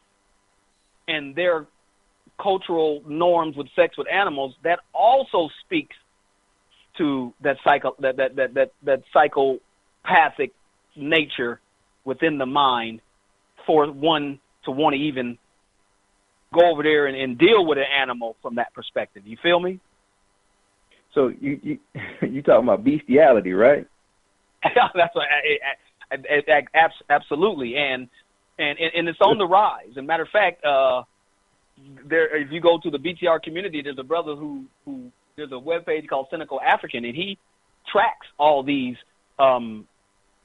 and their cultural norms with sex with animals, that also speaks to that psychopathic nature within the mind for one to want to even go over there and deal with an animal from that perspective. You feel me? So you talking about bestiality, right? That's what, absolutely, and it's on the rise. As a matter of fact, if you go to the BTR community, there's a brother who there's a webpage called Cynical African, and he tracks all these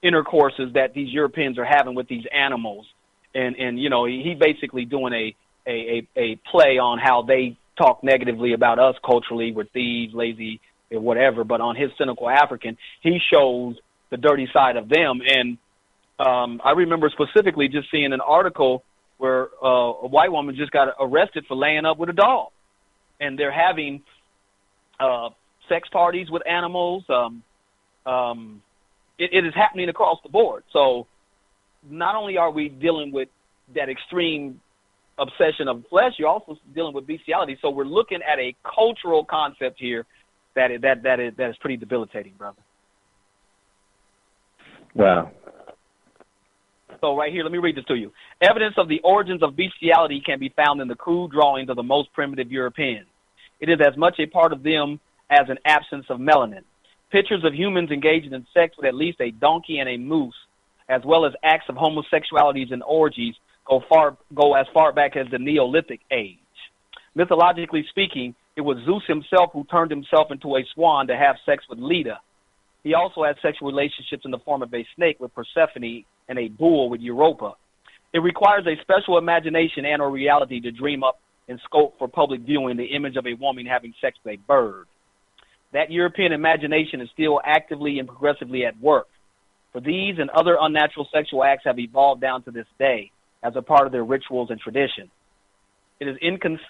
intercourses that these Europeans are having with these animals, and he basically doing a play on how they talk negatively about us culturally. We're thieves, lazy, or whatever. But on his Cynical African, he shows the dirty side of them. And I remember specifically just seeing an article where a white woman just got arrested for laying up with a dog, and they're having sex parties with animals. It is happening across the board. So not only are we dealing with that extreme obsession of flesh, you're also dealing with bestiality. So we're looking at a cultural concept here that is pretty debilitating, brother. Wow. So right here, let me read this to you. Evidence of the origins of bestiality can be found in the crude drawings of the most primitive Europeans. It is as much a part of them as an absence of melanin. Pictures of humans engaging in sex with at least a donkey and a moose, as well as acts of homosexualities and orgies, go as far back as the Neolithic age. Mythologically speaking, it was Zeus himself who turned himself into a swan to have sex with Leda. He also had sexual relationships in the form of a snake with Persephone and a bull with Europa. It requires a special imagination and or reality to dream up and scope for public viewing the image of a woman having sex with a bird. That European imagination is still actively and progressively at work. For these and other unnatural sexual acts have evolved down to this day as a part of their rituals and tradition. It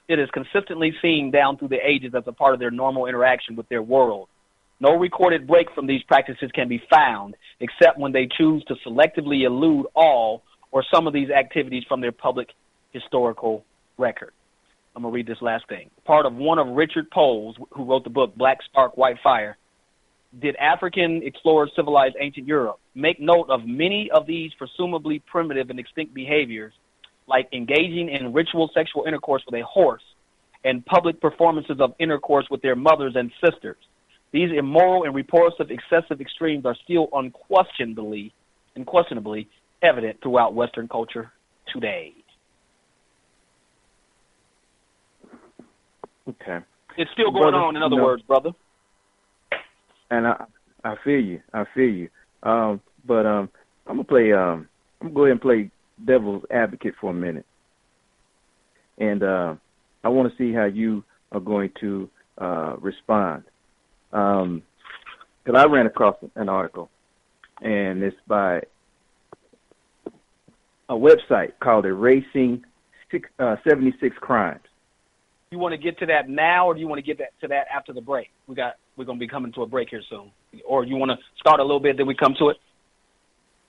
is consistently seen down through the ages as a part of their normal interaction with their world. No recorded break from these practices can be found except when they choose to selectively elude all or some of these activities from their public historical record. I'm going to read this last thing. Part of one of Richard Pohl's, who wrote the book Black Spark, White Fire, did African explorers civilize ancient Europe? Make note of many of these presumably primitive and extinct behaviors, like engaging in ritual sexual intercourse with a horse and public performances of intercourse with their mothers and sisters. These immoral and repulsive excessive extremes are still unquestionably evident throughout Western culture today. Okay. It's still going on, in other words, brother. And I feel you. But I'm gonna play. I'm gonna go ahead and play devil's advocate for a minute, and I want to see how you are going to respond. Because I ran across an article, and it's by a website called Erasing 76 Crimes. You want to get to that now, or do you want to get to that after the break? We're going to be coming to a break here soon. Or you want to start a little bit, then we come to it?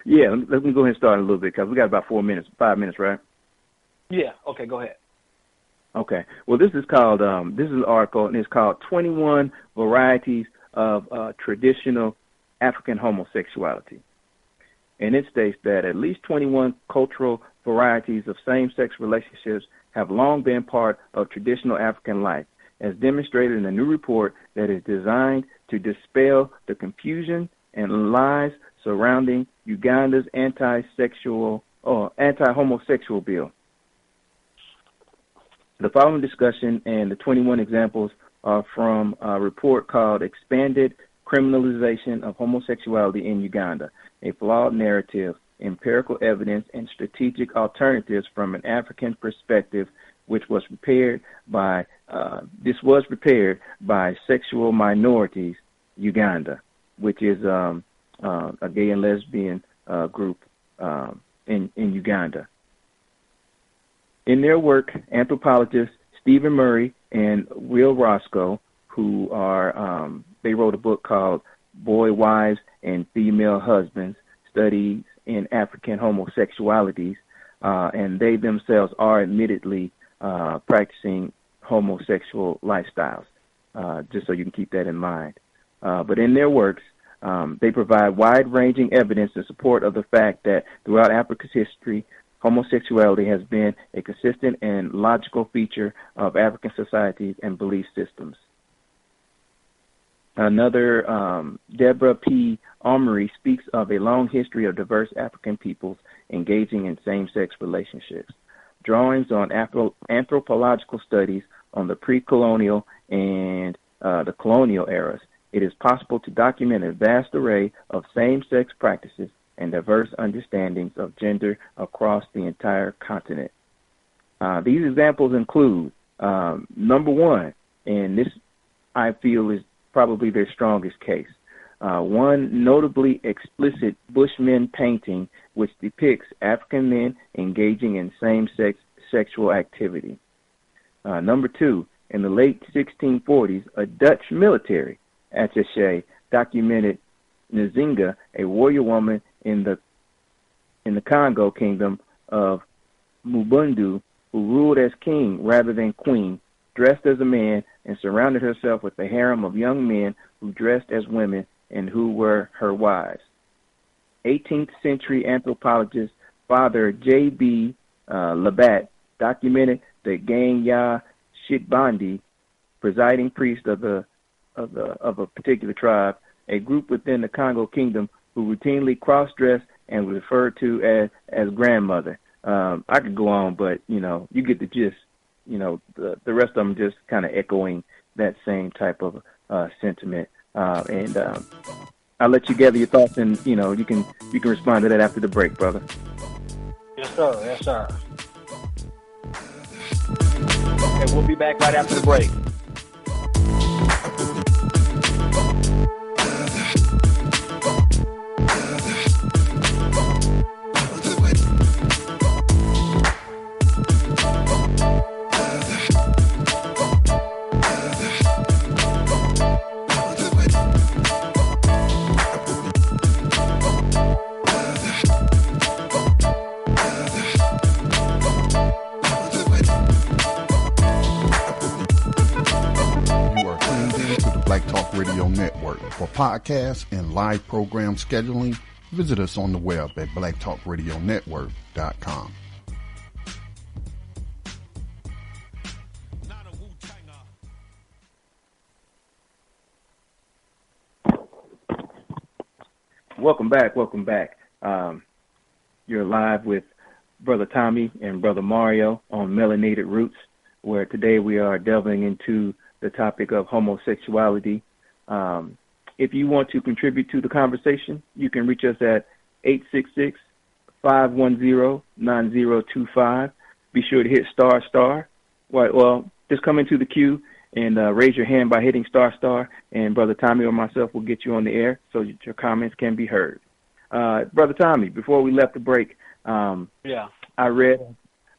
Yeah, let me go ahead and start a little bit, because we got about 5 minutes, right? Yeah, okay, go ahead. Okay. Well, this is called, this is an article, and it's called 21 Varieties of Traditional African Homosexuality. And it states that at least 21 cultural varieties of same-sex relationships have long been part of traditional African life, as demonstrated in a new report that is designed to dispel the confusion and lies surrounding Uganda's anti-homosexual bill. The following discussion and the 21 examples are from a report called Expanded Criminalization of Homosexuality in Uganda, a Flawed Narrative, Empirical Evidence, and Strategic Alternatives from an African Perspective, which was prepared by Sexual Minorities Uganda, which is a gay and lesbian group in Uganda. In their work, anthropologists Stephen Murray and Will Roscoe, who are they wrote a book called Boy Wives and Female Husbands, Studies in African Homosexualities, and they themselves are admittedly practicing homosexual lifestyles, just so you can keep that in mind. But in their works, they provide wide-ranging evidence in support of the fact that throughout Africa's history, homosexuality has been a consistent and logical feature of African societies and belief systems. Another, Deborah P. Armory, speaks of a long history of diverse African peoples engaging in same-sex relationships. Drawings on anthropological studies on the pre-colonial and the colonial eras, it is possible to document a vast array of same-sex practices and diverse understandings of gender across the entire continent. These examples include, number one, and this I feel is probably their strongest case, one notably explicit Bushman painting which depicts African men engaging in same-sex sexual activity. Number two, in the late 1640s, a Dutch military attaché documented Nzinga, a warrior woman in the Congo kingdom of Mubundu, who ruled as king rather than queen, dressed as a man and surrounded herself with a harem of young men who dressed as women and who were her wives. 18th century anthropologist Father J.B. Labatt documented the Ganya Shitbandi, presiding priest of a particular tribe, a group within the Congo kingdom who routinely cross-dressed and was referred to as grandmother. I could go on, but you get the gist. The rest of them just kind of echoing that same type of sentiment. And I'll let you gather your thoughts, and you can respond to that after the break, brother. Yes, sir. Yes, sir. Okay, we'll be back right after the break. Radio Network. For podcasts and live program scheduling, visit us on the web at blacktalkradionetwork.com. Welcome back. You're live with Brother Tommy and Brother Mario on Melanated Roots, where today we are delving into the topic of homosexuality. If you want to contribute to the conversation, you can reach us at 866-510-9025. Be sure to hit **. Well, just come into the queue and raise your hand by hitting **, and Brother Tommy or myself will get you on the air so that your comments can be heard. Brother Tommy, before we left the break, I read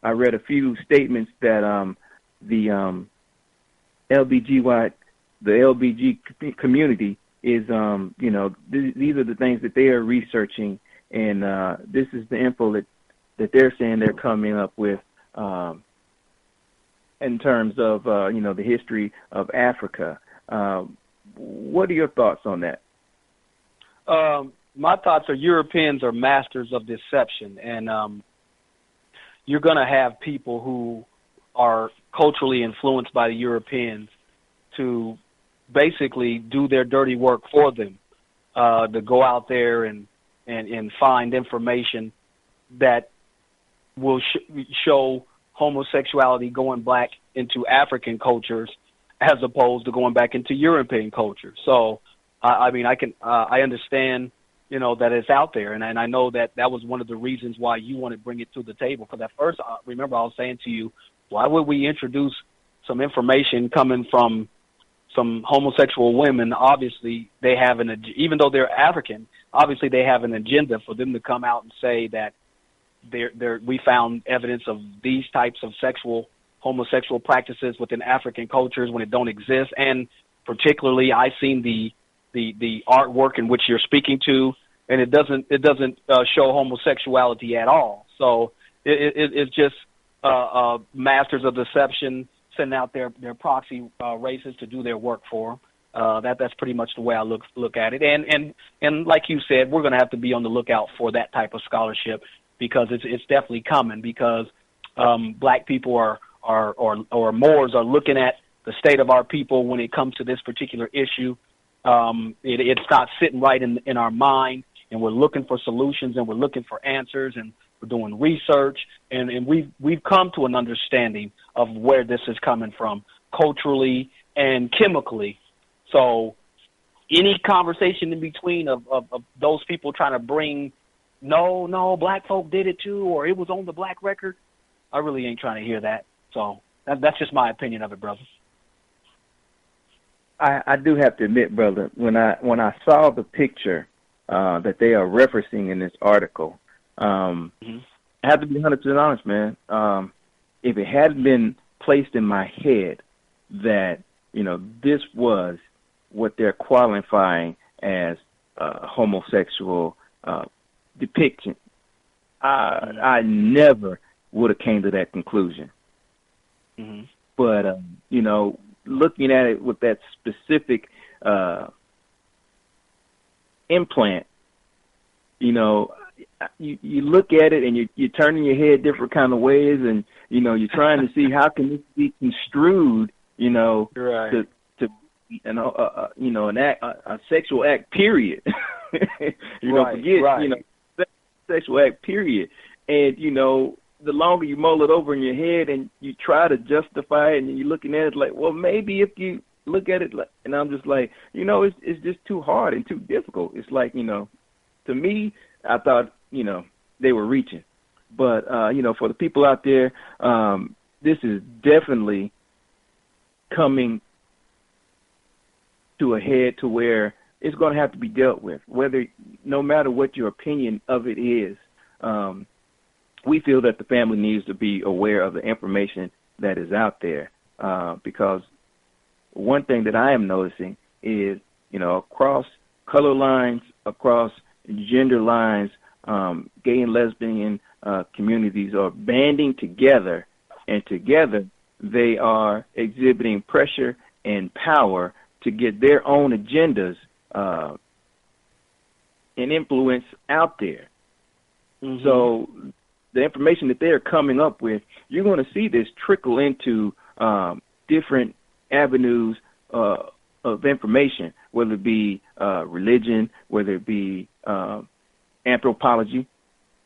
a few statements that the LBG community is, these are the things that they are researching, and this is the info that they're saying they're coming up with in terms of, the history of Africa. What are your thoughts on that? My thoughts are Europeans are masters of deception, and you're going to have people who are culturally influenced by the Europeans to basically do their dirty work for them, to go out there and find information that will show homosexuality going back into African cultures as opposed to going back into European culture. So, I understand, that it's out there, and I know that was one of the reasons why you want to bring it to the table. Because at first, remember I was saying to you, why would we introduce some information coming from some homosexual women? Obviously, they have even though they're African, obviously they have an agenda for them to come out and say that we found evidence of these types of homosexual practices within African cultures when it don't exist. And particularly, I've seen the artwork in which you're speaking to, and it doesn't show homosexuality at all. So it's just masters of deception, sending out their proxy races to do their work for them. That's pretty much the way I look at it. And like you said, we're going to have to be on the lookout for that type of scholarship, because it's definitely coming. Because black people or Moors are looking at the state of our people when it comes to this particular issue. It's not sitting right in our mind, and we're looking for solutions, and we're looking for answers, and we're doing research, and we've come to an understanding of where this is coming from culturally and chemically. So any conversation in between of those people trying to bring, no, black folk did it too, or it was on the black record, I really ain't trying to hear that. So that's just my opinion of it, brother. I do have to admit, brother, when I saw the picture that they are referencing in this article, I have to be 100% honest, man. If it hadn't been placed in my head that, this was what they're qualifying as homosexual depiction, I never would have came to that conclusion. Mm-hmm. But, looking at it with that specific implant, you look at it and you're turning your head different kind of ways, and you're trying to see how can this be construed, right. to an act, a sexual act, period. Sexual act, period. And the longer you mull it over in your head and you try to justify it, and you're looking at it like, well, maybe if you look at it like, and I'm just like, it's just too hard and too difficult. It's like, to me, I thought, they were reaching. But, for the people out there, this is definitely coming to a head to where it's going to have to be dealt with, no matter what your opinion of it is. We feel that the family needs to be aware of the information that is out there, because one thing that I am noticing is, across color lines, across gender lines, gay and lesbian communities are banding together, and together they are exhibiting pressure and power to get their own agendas and influence out there. Mm-hmm. So the information that they're coming up with, you're going to see this trickle into different avenues of information, whether it be religion, whether it be anthropology,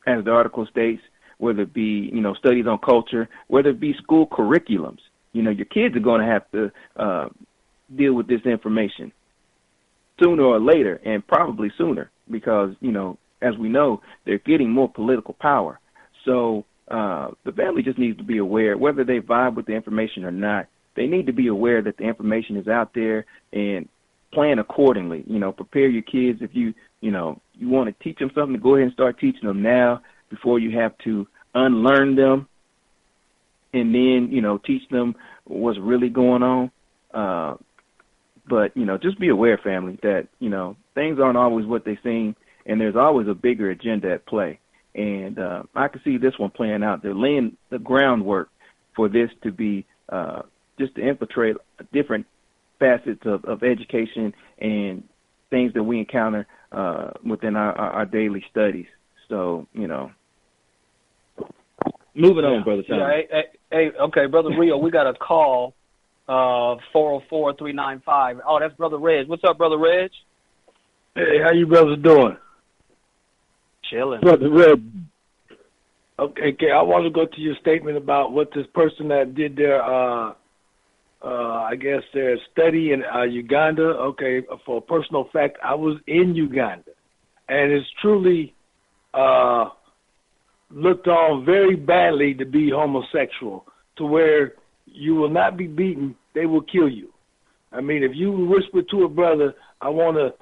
as the article states, whether it be, studies on culture, whether it be school curriculums. Your kids are going to have to deal with this information sooner or later, and probably sooner, because, as we know, they're getting more political power. So the family just needs to be aware, whether they vibe with the information or not. They need to be aware that the information is out there and plan accordingly. Prepare your kids. If you want to teach them something, go ahead and start teaching them now before you have to unlearn them and then, teach them what's really going on. But, just be aware, family, that, things aren't always what they seem, and there's always a bigger agenda at play. And I can see this one playing out. They're laying the groundwork for this to be just to infiltrate different facets of education and things that we encounter within our daily studies. So, moving on, Brother Tom. Yeah, hey, okay, Brother Rio, we got a call, 404-395. Oh, that's Brother Reg. What's up, Brother Reg? Hey, how you brothers doing? Chilling. Brother Reg. Okay, I want to go to your statement about what this person that did their, I guess, their study in Uganda. Okay, for a personal fact, I was in Uganda, and it's truly looked on very badly to be homosexual, to where you will not be beaten, they will kill you. I mean, if you whisper to a brother, I want to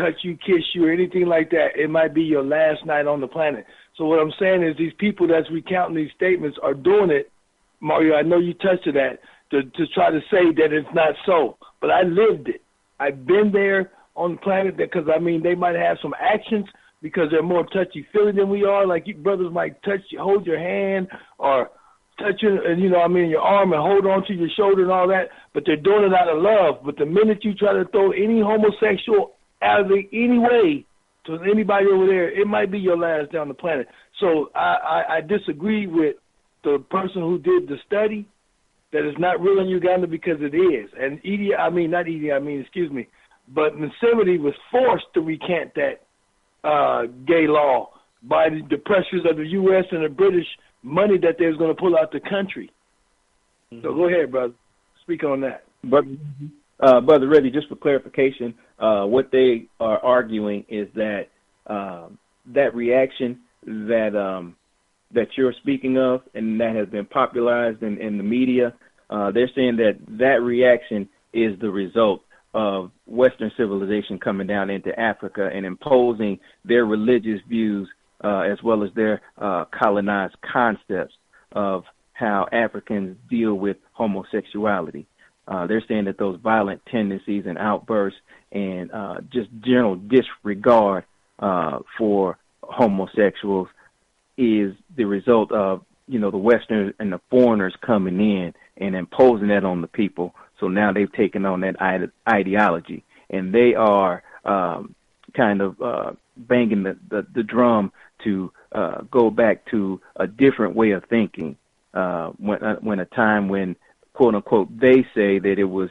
touch you, kiss you, or anything like that, it might be your last night on the planet. So what I'm saying is these people that's recounting these statements are doing it, Mario, I know you touched on that, to try to say that it's not so. But I lived it. I've been there on the planet because, they might have some actions because they're more touchy-feely than we are. Like, you brothers might hold your hand or touch you, and, your arm and hold on to your shoulder and all that, but they're doing it out of love. But the minute you try to throw any homosexual out of any way to anybody over there, it might be your last day on the planet. So I disagree with the person who did the study that it's not real in Uganda, because it is. And but Museveni was forced to recant that gay law by the pressures of the U.S. and the British money that they was going to pull out the country. Mm-hmm. So go ahead, brother. Speak on that. But, Brother Reggie, just for clarification, what they are arguing is that that reaction that you're speaking of and that has been popularized in the media, they're saying that reaction is the result of Western civilization coming down into Africa and imposing their religious views as well as their colonized concepts of how Africans deal with homosexuality. They're saying that those violent tendencies and outbursts and just general disregard for homosexuals is the result of, the Westerners and the foreigners coming in and imposing that on the people. So now they've taken on that ideology, and they are kind of banging the drum to go back to a different way of thinking when a time when, quote unquote, they say that it was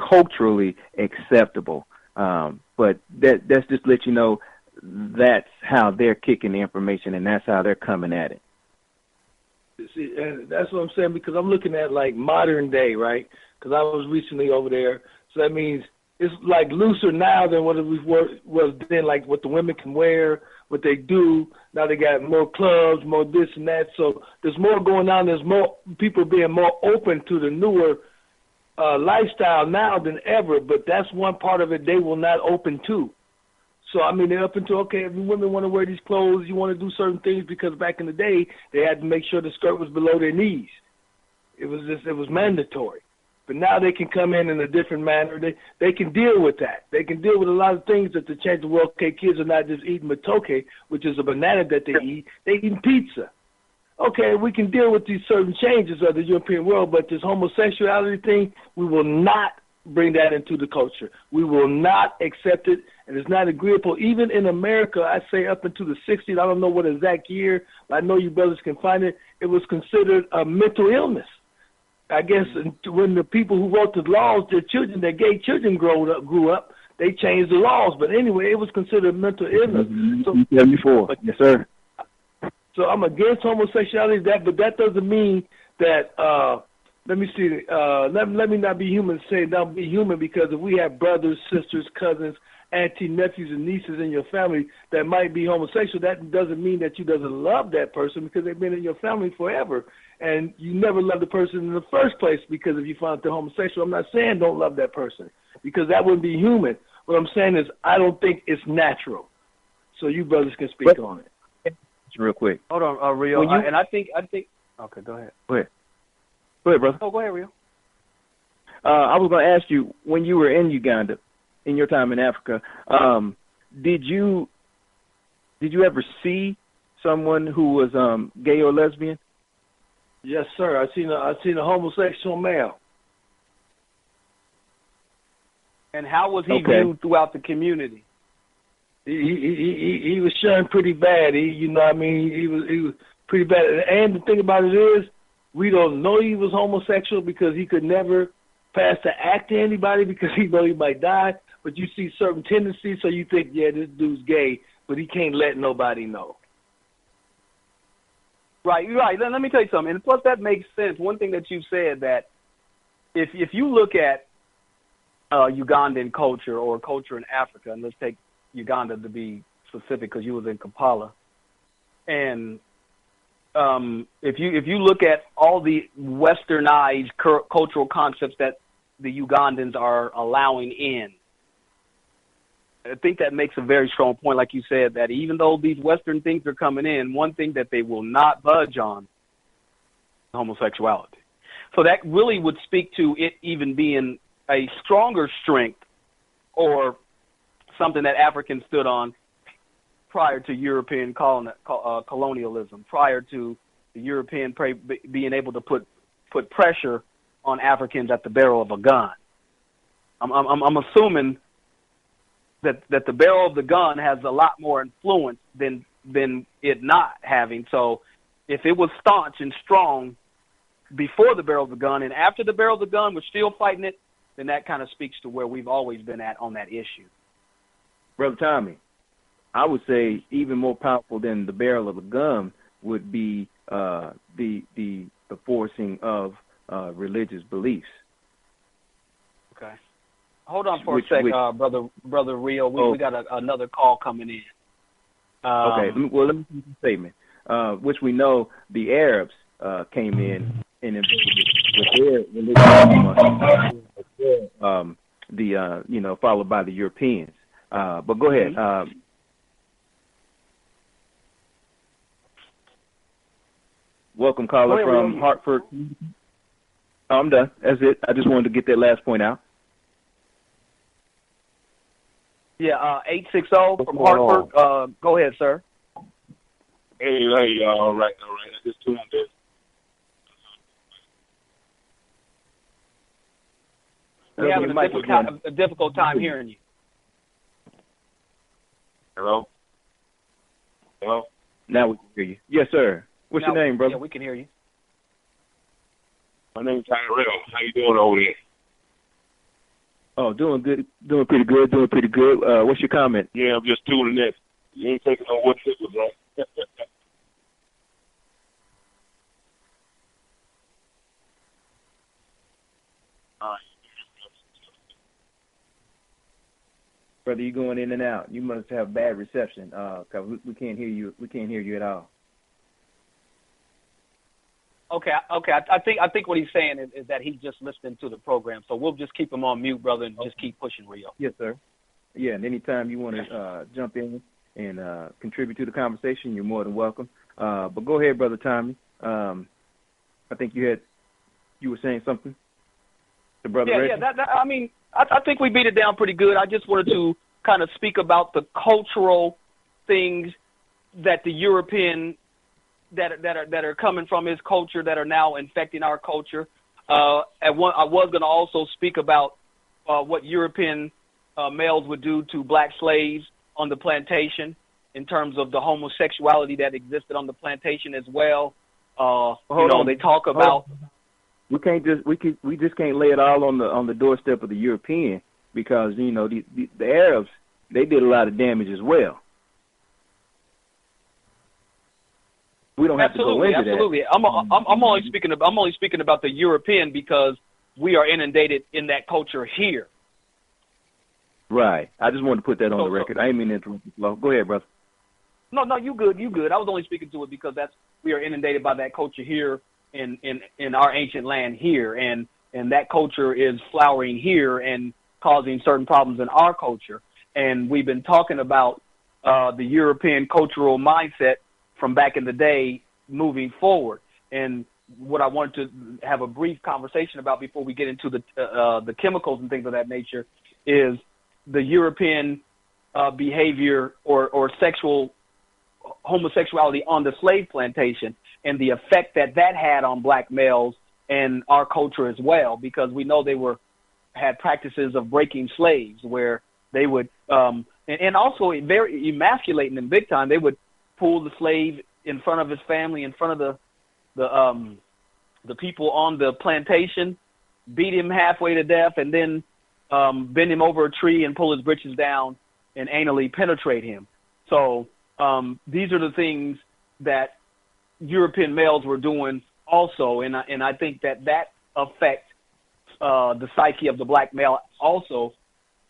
culturally acceptable. But that's just to let you know that's how they're kicking the information, and that's how they're coming at it. See, and that's what I'm saying, because I'm looking at like modern day, right? Because I was recently over there, so that means it's like looser now than what it was then, like what the women can wear, what they do. Now they got more clubs, more this and that. So there's more going on. There's more people being more open to the newer lifestyle now than ever. But that's one part of it they will not open to. So, I mean, they're up into, okay, if women want to wear these clothes, you want to do certain things, because back in the day, they had to make sure the skirt was below their knees. It was mandatory. But now they can come in a different manner. They can deal with that. They can deal with a lot of things that to change the world. Okay, kids are not just eating matoke, which is a banana that they eat. They eating pizza. Okay, we can deal with these certain changes of the European world, but this homosexuality thing, we will not bring that into the culture. We will not accept it, and it's not agreeable. Even in America, I say up into the 60s, I don't know what exact year, but I know you brothers can find it, it was considered a mental illness. I guess when the people who wrote the laws, their children, their gay children grew up, they changed the laws. But anyway, it was considered mental illness. So, 74, yes, sir. So I'm against homosexuality, but that doesn't mean that let me see. Let me not be human. Say not be human, because if we have brothers, sisters, cousins, auntie, nephews, and nieces in your family that might be homosexual, that doesn't mean that you doesn't love that person, because they've been in your family forever, and you never loved the person in the first place because if you found they're homosexual. I'm not saying don't love that person, because that wouldn't be human. What I'm saying is I don't think it's natural. So you brothers can speak on it. Real quick. Hold on, Rio. I think. Okay, go ahead. Go ahead. Go ahead, brother. Oh, go ahead, Rio. I was going to ask you, when you were in Uganda, in your time in Africa, did you ever see someone who was gay or lesbian? Yes, sir. I seen a homosexual male. And how was he viewed throughout the community? He was shunned pretty bad. He was pretty bad. And the thing about it is, we don't know he was homosexual because he could never pass the act to anybody because he know he might die. But you see certain tendencies, so you think, yeah, this dude's gay, but he can't let nobody know. Right. Let me tell you something. And plus, that makes sense. One thing that you said, that if you look at Ugandan culture or culture in Africa, and let's take Uganda to be specific because you was in Kampala, and if you look at all the westernized cultural concepts that the Ugandans are allowing in, I think that makes a very strong point, like you said, that even though these Western things are coming in, one thing that they will not budge on is homosexuality. So that really would speak to it even being a stronger strength or something that Africans stood on prior to European colonialism, prior to the European being able to put pressure on Africans at the barrel of a gun. I'm assuming that the barrel of the gun has a lot more influence than it not having. So if it was staunch and strong before the barrel of the gun, and after the barrel of the gun we're still fighting it, then that kind of speaks to where we've always been at on that issue. Brother Tommy, I would say even more powerful than the barrel of a gun would be the forcing of religious beliefs. Okay. Hold on for a sec, brother Rio. We got another call coming in. Okay. Well, let me make a statement. Which we know the Arabs came in and with their religion, followed by the Europeans. But go ahead. Welcome, caller from Hartford. Oh, I'm done. That's it. I just wanted to get that last point out. Yeah, 860 from Hartford. Go ahead, sir. Hey, y'all. All right. I just tuned in. We're having a difficult time hearing you. Hello? Now we can hear you. Yes, sir. What's your name, brother? Yeah, we can hear you. My name's Tyrell. How you doing over there? Oh, doing good. Doing pretty good. What's your comment? Yeah, I'm just tuning in. You ain't taking no what tickles, right? Brother, you going in and out. You must have bad reception, cause we can't hear you. We can't hear you at all. Okay. I think what he's saying is that he's just listening to the program. So we'll just keep him on mute, brother, and just keep pushing, Rio. Yes, sir. Yeah, and anytime you want to jump in and contribute to the conversation, you're more than welcome. But go ahead, Brother Tommy. I think you were saying something to Brother Reggie? Yeah. I think we beat it down pretty good. I just wanted to kind of speak about the cultural things that the European that are coming from his culture that are now infecting our culture. I was going to also speak about what European males would do to black slaves on the plantation in terms of the homosexuality that existed on the plantation as well. They talk about. We just can't lay it all on the doorstep of the European, because the Arabs, they did a lot of damage as well. We don't have to go into that. Absolutely. I'm only speaking about the European because we are inundated in that culture here. Right. I just wanted to put that on the record. I didn't mean to interrupt the flow. Go ahead, brother. No, you good. I was only speaking to it because we are inundated by that culture here in our ancient land here, and that culture is flowering here and causing certain problems in our culture. And we've been talking about the European cultural mindset from back in the day moving forward. And what I wanted to have a brief conversation about before we get into the chemicals and things of that nature is the European behavior or sexual homosexuality on the slave plantation and the effect that had on black males and our culture as well, because we know they had practices of breaking slaves where they would and also very emasculating them big time. They would pull the slave in front of his family, in front of the people on the plantation, beat him halfway to death, and then bend him over a tree and pull his britches down and anally penetrate him. So these are the things that European males were doing also, and I think that affects the psyche of the black male also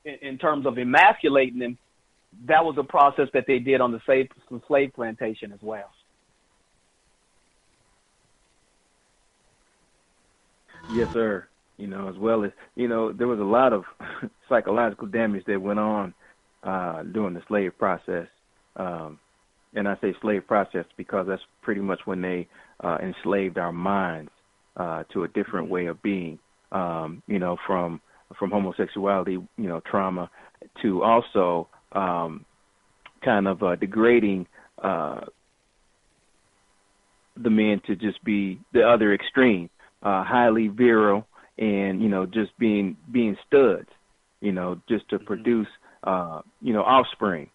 in terms of emasculating him. That was a process that they did on the slave plantation as well. Yes, sir. As well as, there was a lot of psychological damage that went on during the slave process. And I say slave process because that's pretty much when they enslaved our minds to a different way of being, from homosexuality, trauma, to also kind of degrading the men to just be the other extreme, highly virile, and just being studs, just to produce offspring.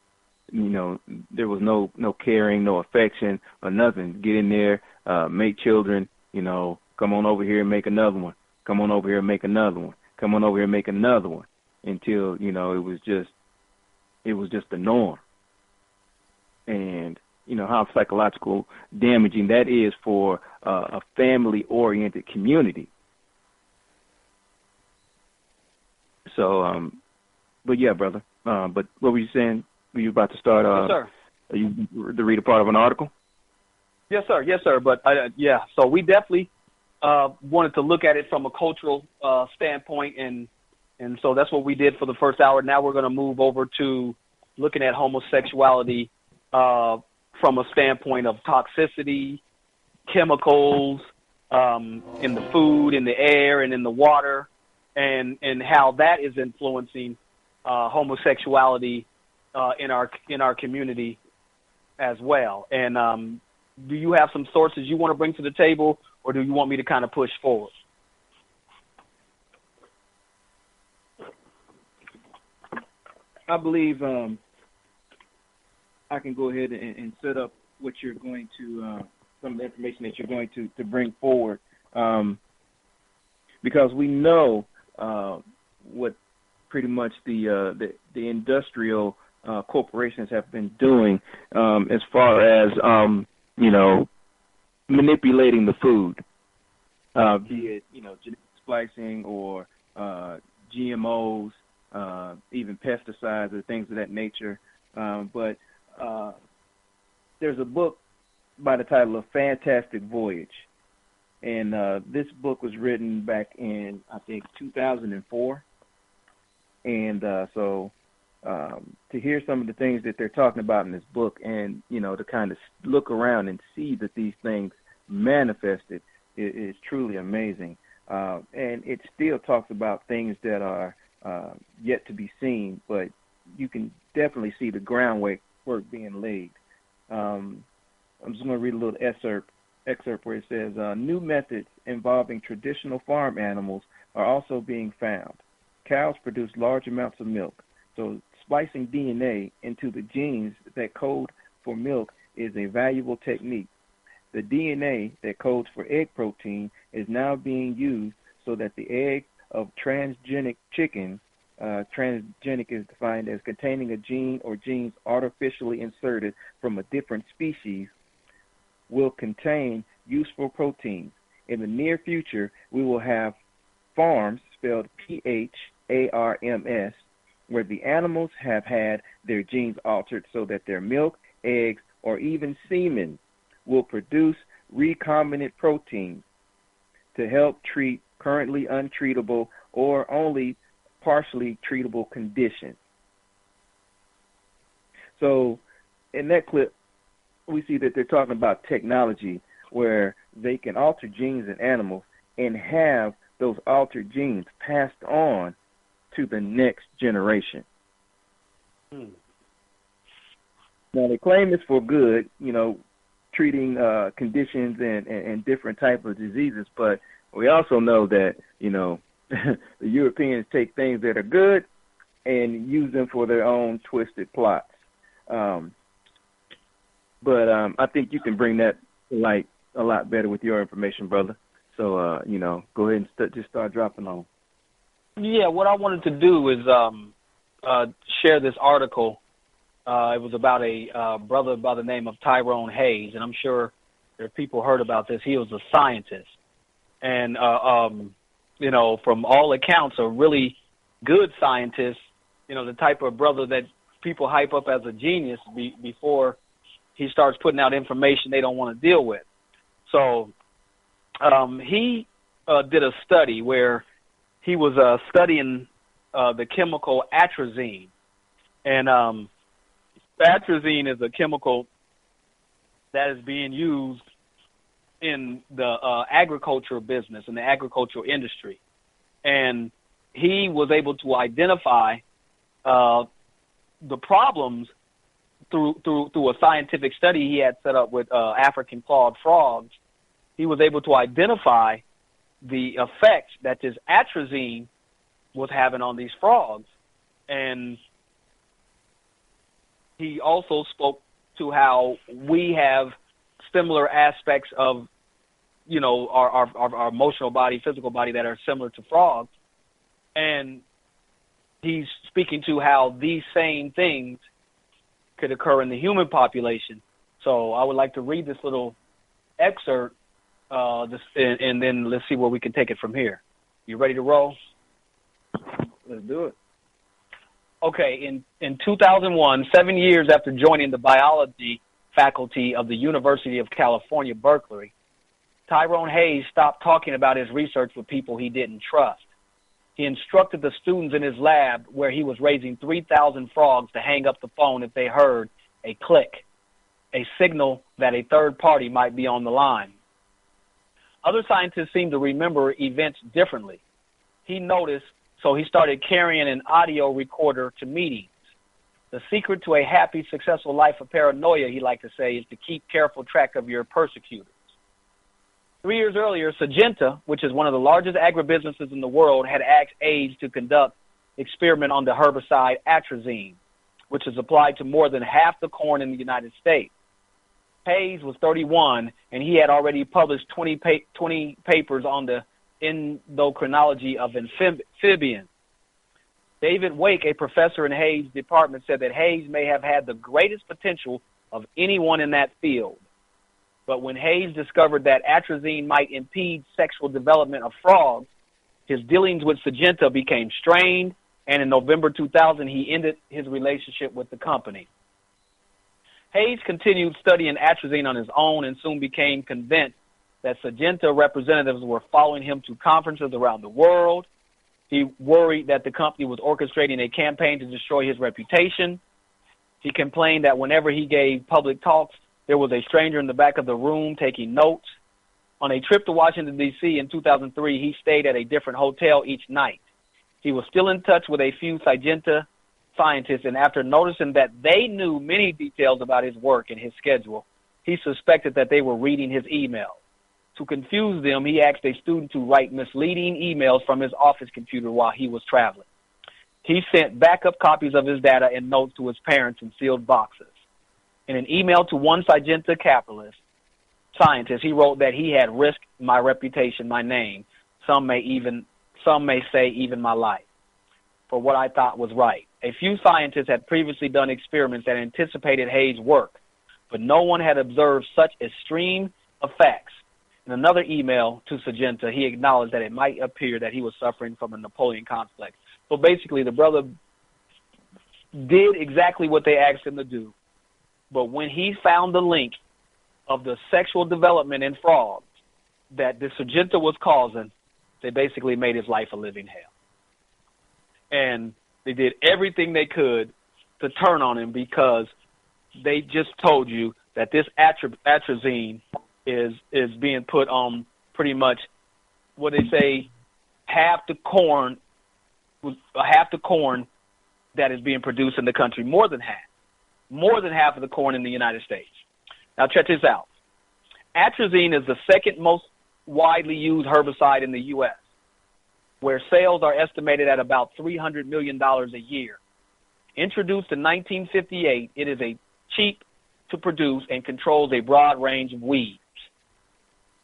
There was no caring, no affection, or nothing. Get in there, make children. Come on over here and make another one. Come on over here and make another one. Come on over here and make another one. Until it was just the norm. And how psychological damaging that is for a family-oriented community. So, but yeah, brother. But what were you saying? Were you about to start? Yes, sir. Are you to read a part of an article? Yes, sir. But so we definitely wanted to look at it from a cultural standpoint, and so that's what we did for the first hour. Now we're going to move over to looking at homosexuality from a standpoint of toxicity, chemicals in the food, in the air, and in the water, and how that is influencing homosexuality in our community as well. And do you have some sources you want to bring to the table, or do you want me to kind of push forward? I believe I can go ahead and set up what you're going to, some of the information that you're going to bring forward, because we know what pretty much the industrial corporations have been doing as far as manipulating the food, be it genetic splicing or GMOs, even pesticides. pesticides or things of that nature. But there's a book by the title of Fantastic Voyage. And this book was written back in, I think, 2004. And so to hear some of the things that they're talking about in this book and, to kind of look around and see that these things manifested is truly amazing. And it still talks about things that are yet to be seen, but you can definitely see the groundwork being laid. I'm just going to read a little excerpt where it says, new methods involving traditional farm animals are also being found. Cows produce large amounts of milk, so splicing DNA into the genes that code for milk is a valuable technique. The DNA that codes for egg protein is now being used so that the egg of transgenic chickens, transgenic is defined as containing a gene or genes artificially inserted from a different species, will contain useful proteins. In the near future, we will have farms, spelled PHARMS, where the animals have had their genes altered so that their milk, eggs, or even semen will produce recombinant proteins to help treat currently untreatable or only partially treatable conditions. So in that clip, we see that they're talking about technology where they can alter genes in animals and have those altered genes passed on to the next generation. Now, they claim it's for good, treating conditions and different types of diseases, but we also know that, the Europeans take things that are good and use them for their own twisted plots. But I think you can bring that to light a lot better with your information, brother. So, go ahead and just start dropping on. Yeah, what I wanted to do is share this article. It was about a brother by the name of Tyrone Hayes, and I'm sure there are people heard about this. He was a scientist, and from all accounts, a really good scientist. The type of brother that people hype up as a genius before he starts putting out information they don't want to deal with. So he did a study where he was studying the chemical atrazine, and atrazine is a chemical that is being used in the agricultural business, in the agricultural industry. And he was able to identify the problems through a scientific study he had set up with African clawed frogs. He was able to identify the effects that this atrazine was having on these frogs. And he also spoke to how we have similar aspects of, our emotional body, physical body that are similar to frogs. And he's speaking to how these same things could occur in the human population. So I would like to read this little excerpt, and then let's see where we can take it from here. You ready to roll? Let's do it. Okay, in 2001, 7 years after joining the biology faculty of the University of California, Berkeley, Tyrone Hayes stopped talking about his research with people he didn't trust. He instructed the students in his lab, where he was raising 3,000 frogs, to hang up the phone if they heard a click, a signal that a third party might be on the line. Other scientists seemed to remember events differently. He noticed, so he started carrying an audio recorder to meetings. The secret to a happy, successful life of paranoia, he liked to say, is to keep careful track of your persecutors. 3 years earlier, Syngenta, which is one of the largest agribusinesses in the world, had asked Hayes to conduct experiment on the herbicide atrazine, which is applied to more than half the corn in the United States. Hayes was 31, and he had already published 20 papers on the endocrinology of amphibians. David Wake, a professor in Hayes' department, said that Hayes may have had the greatest potential of anyone in that field. But when Hayes discovered that atrazine might impede sexual development of frogs, his dealings with Syngenta became strained, and in November 2000, he ended his relationship with the company. Hayes continued studying atrazine on his own and soon became convinced that Syngenta representatives were following him to conferences around the world. He worried that the company was orchestrating a campaign to destroy his reputation. He complained that whenever he gave public talks, there was a stranger in the back of the room taking notes. On a trip to Washington, D.C. in 2003, he stayed at a different hotel each night. He was still in touch with a few Syngenta scientists, and after noticing that they knew many details about his work and his schedule, he suspected that they were reading his emails. To confuse them, he asked a student to write misleading emails from his office computer while he was traveling. He sent backup copies of his data and notes to his parents in sealed boxes. In an email to one Syngenta scientist, he wrote that he had risked my reputation, my name, some may say even my life, for what I thought was right. A few scientists had previously done experiments that anticipated Hayes' work, but no one had observed such extreme effects. In another email to Syngenta, he acknowledged that it might appear that he was suffering from a Napoleon complex. So basically, the brother did exactly what they asked him to do, but when he found the link of the sexual development in frogs that the Syngenta was causing, they basically made his life a living hell. And they did everything they could to turn on him because they just told you that this atrazine is being put on pretty much what they say half the corn that is being produced in the country, more than half of the corn in the United States. Now check this out. Atrazine is the second most widely used herbicide in the U.S., where sales are estimated at about $300 million a year. Introduced in 1958, it is cheap to produce and controls a broad range of weeds.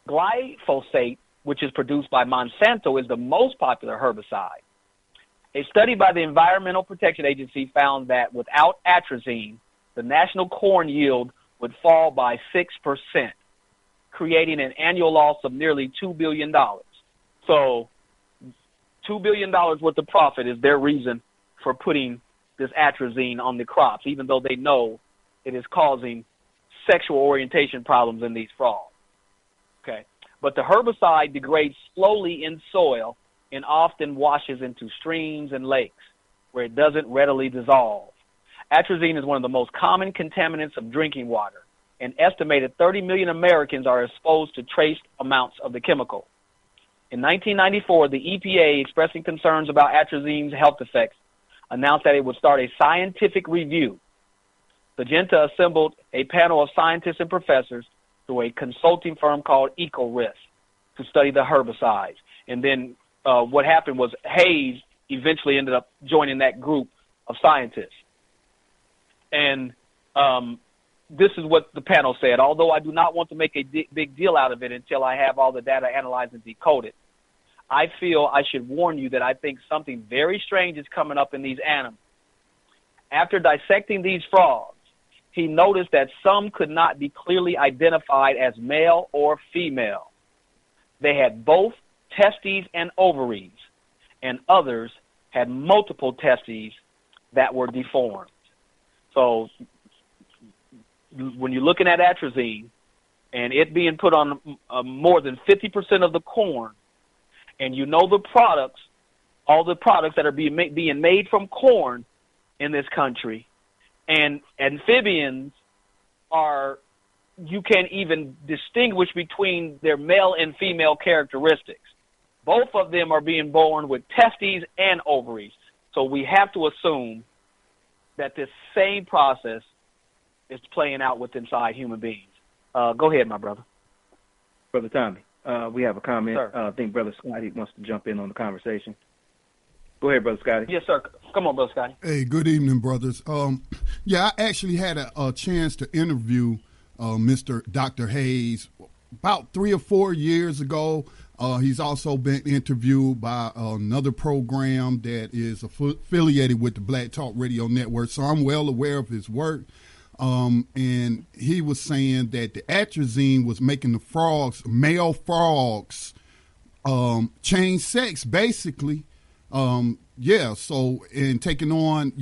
Glyphosate, which is produced by Monsanto, is the most popular herbicide. A study by the Environmental Protection Agency found that without atrazine, the national corn yield would fall by 6%, creating an annual loss of nearly $2 billion. So $2 billion worth of profit is their reason for putting this atrazine on the crops, even though they know it is causing sexual orientation problems in these frogs. Okay, but the herbicide degrades slowly in soil and often washes into streams and lakes where it doesn't readily dissolve. Atrazine is one of the most common contaminants of drinking water. An estimated 30 million Americans are exposed to trace amounts of the chemical. In 1994, the EPA, expressing concerns about atrazine's health effects, announced that it would start a scientific review. Syngenta assembled a panel of scientists and professors through a consulting firm called EcoRisk to study the herbicides. And then what happened was Hayes eventually ended up joining that group of scientists. And this is what the panel said. Although I do not want to make a big deal out of it until I have all the data analyzed and decoded, I feel I should warn you that I think something very strange is coming up in these animals. After dissecting these frogs, he noticed that some could not be clearly identified as male or female. They had both testes and ovaries, and others had multiple testes that were deformed. So when you're looking at atrazine and it being put on more than 50% of the corn, and you know the products, all the products that are being made from corn in this country, and amphibians are, you can't even distinguish between their male and female characteristics. Both of them are being born with testes and ovaries. So we have to assume that this same process is playing out with inside human beings. Go ahead, my brother. Brother Tommy, we have a comment. Sir. I think Brother Scotty wants to jump in on the conversation. Go ahead, Brother Scotty. Yes, sir. Come on, Brother Scotty. Hey, good evening, brothers. I actually had a chance to interview Mr. Dr. Hayes about 3 or 4 years ago. He's also been interviewed by another program that is affiliated with the Black Talk Radio Network, so I'm well aware of his work. And he was saying that the atrazine was making the frogs, male frogs, change sex, basically, So and taking on,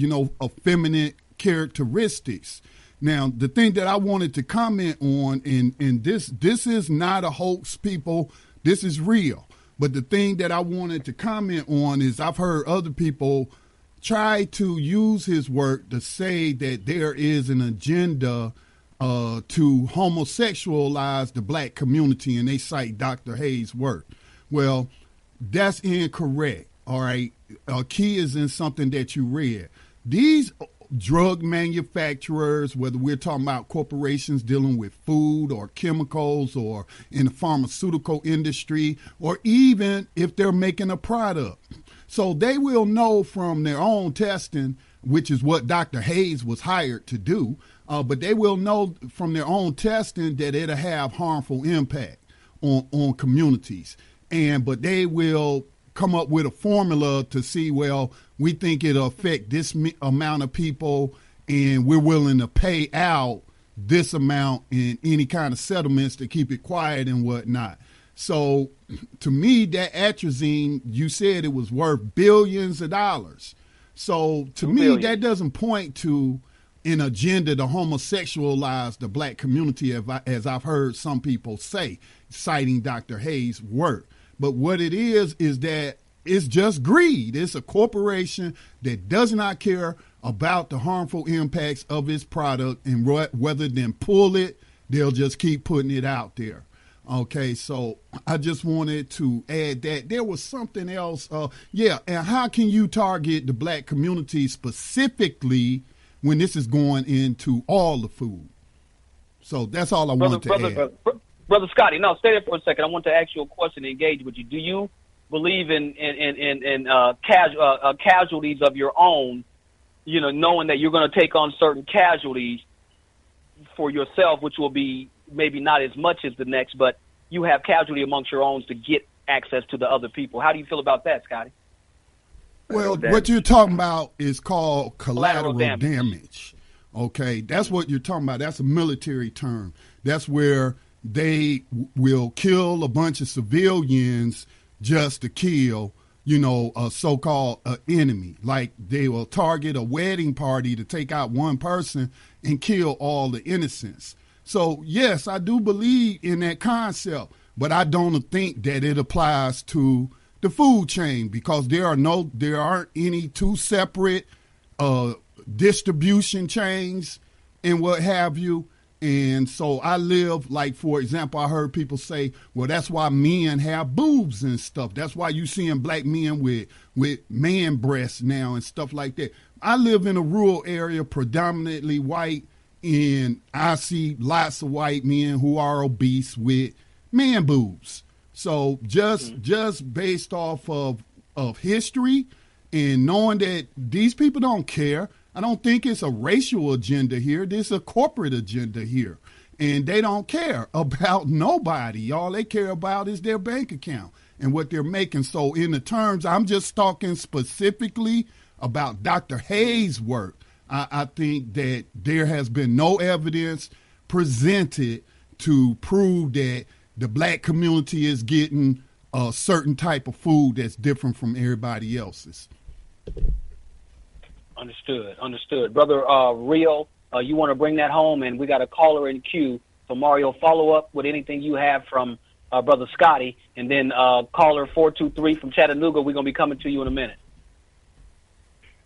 effeminate characteristics. Now, the thing that I wanted to comment on, and this is not a hoax, people. This is real. But the thing that I wanted to comment on is I've heard other people try to use his work to say that there is an agenda to homosexualize the black community, and they cite Dr. Hayes' work. Well, that's incorrect. All right. Key is in something that you read. These drug manufacturers, whether we're talking about corporations dealing with food or chemicals or in the pharmaceutical industry, or even if they're making a product. So they will know from their own testing, which is what Dr. Hayes was hired to do, but they will know from their own testing that it'll have harmful impact on communities. But they will come up with a formula to see, well, we think it'll affect this amount of people, and we're willing to pay out this amount in any kind of settlements to keep it quiet and whatnot. So to me, that atrazine, you said it was worth billions of dollars. So to me, that doesn't point to an agenda to homosexualize the black community, as I've heard some people say, citing Dr. Hayes' work. But what it is that it's just greed. It's a corporation that does not care about the harmful impacts of its product, and rather than pull it, they'll just keep putting it out there. Okay, so I just wanted to add that. There was something else. And how can you target the black community specifically when this is going into all the food? So that's all I wanted to add. Brother Scotty, no, stay there for a second. I want to ask you a question and engage with you. Do you believe in casualties of your own, knowing that you're going to take on certain casualties for yourself, which will be maybe not as much as the next, but you have casualty amongst your own to get access to the other people? How do you feel about that, Scotty? Well, what you're talking about is called collateral damage. Okay, that's what you're talking about. That's a military term. That's where they will kill a bunch of civilians just to kill, a so-called enemy. Like they will target a wedding party to take out one person and kill all the innocents. So, yes, I do believe in that concept, but I don't think that it applies to the food chain, because there aren't any two separate distribution chains and what have you. And so I live, like, for example, I heard people say, well, that's why men have boobs and stuff. That's why you seeing black men with man breasts now and stuff like that. I live in a rural area, predominantly white, and I see lots of white men who are obese with man boobs. So just based off of history and knowing that these people don't care, I don't think it's a racial agenda here. There's a corporate agenda here. And they don't care about nobody. All they care about is their bank account and what they're making. So in the terms, I'm just talking specifically about Dr. Hayes' work. I think that there has been no evidence presented to prove that the black community is getting a certain type of food that's different from everybody else's. Understood. Brother Rio, you want to bring that home, and we got a caller in queue. So, Mario, follow up with anything you have from Brother Scotty, and then caller 423 from Chattanooga, we're going to be coming to you in a minute.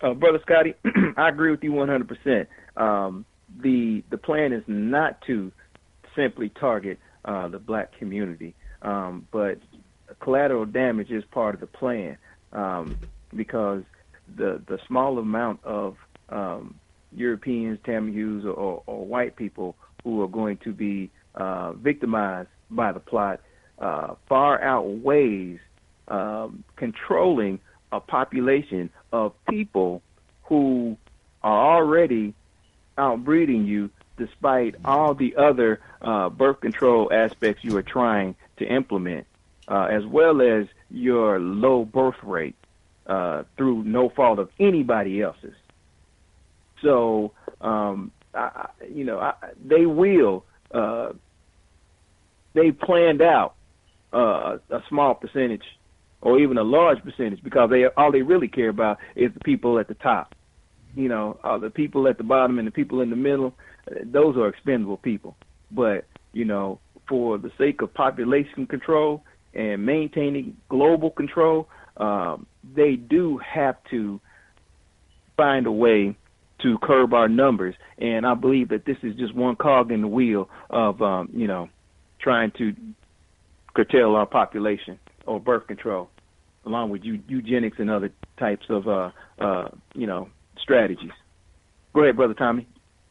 Brother Scotty, I agree with you 100%. The plan is not to simply target the black community, but collateral damage is part of the plan, because the small amount of Europeans, Tammuz, or white people who are going to be victimized by the plot far outweighs controlling a population of people who are already outbreeding you, despite all the other birth control aspects you are trying to implement, as well as your low birth rate through no fault of anybody else's. So, they planned out a small percentage or even a large percentage, because all they really care about is the people at the top. The people at the bottom and the people in the middle, those are expendable people. But, for the sake of population control and maintaining global control, they do have to find a way to curb our numbers. And I believe that this is just one cog in the wheel of, trying to curtail our population or birth control, along with eugenics and other types of, strategies. Go ahead, Brother Tommy.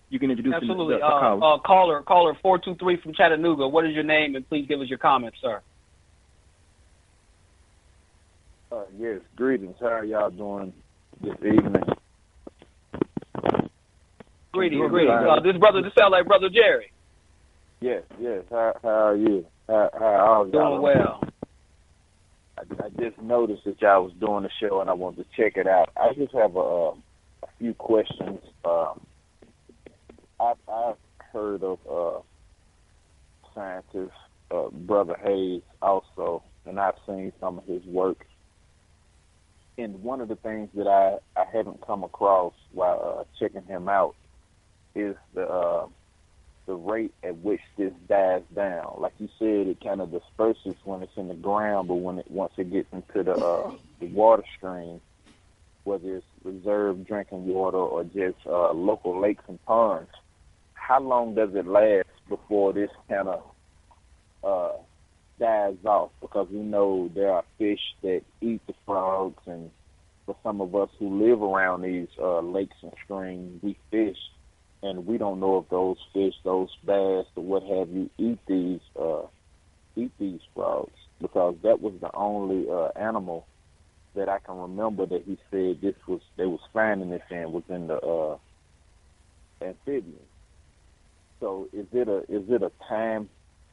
You can introduce Absolutely. the caller. Caller 423 from Chattanooga. What is your name, and please give us your comments, sir. Yes, greetings. How are y'all doing this evening? Greetings. This sounds like Brother Jerry. Yes. How are you? How are y'all? Doing well. I just noticed that y'all was doing the show, and I wanted to check it out. I just have a few questions. I've heard of scientist Brother Hayes also, and I've seen some of his work. And one of the things that I haven't come across while checking him out is the rate at which this dies down. Like you said, it kind of disperses when it's in the ground, but once it gets into the water stream, whether it's reserved drinking water or just local lakes and ponds, how long does it last before this kind of dies off? Because we know there are fish that eat the frogs, and for some of us who live around these lakes and streams, we fish, and we don't know if those fish, those bass, or what have you, eat these frogs, because that was the only animal that I can remember that he said they was finding this in within the amphibians. So is it a time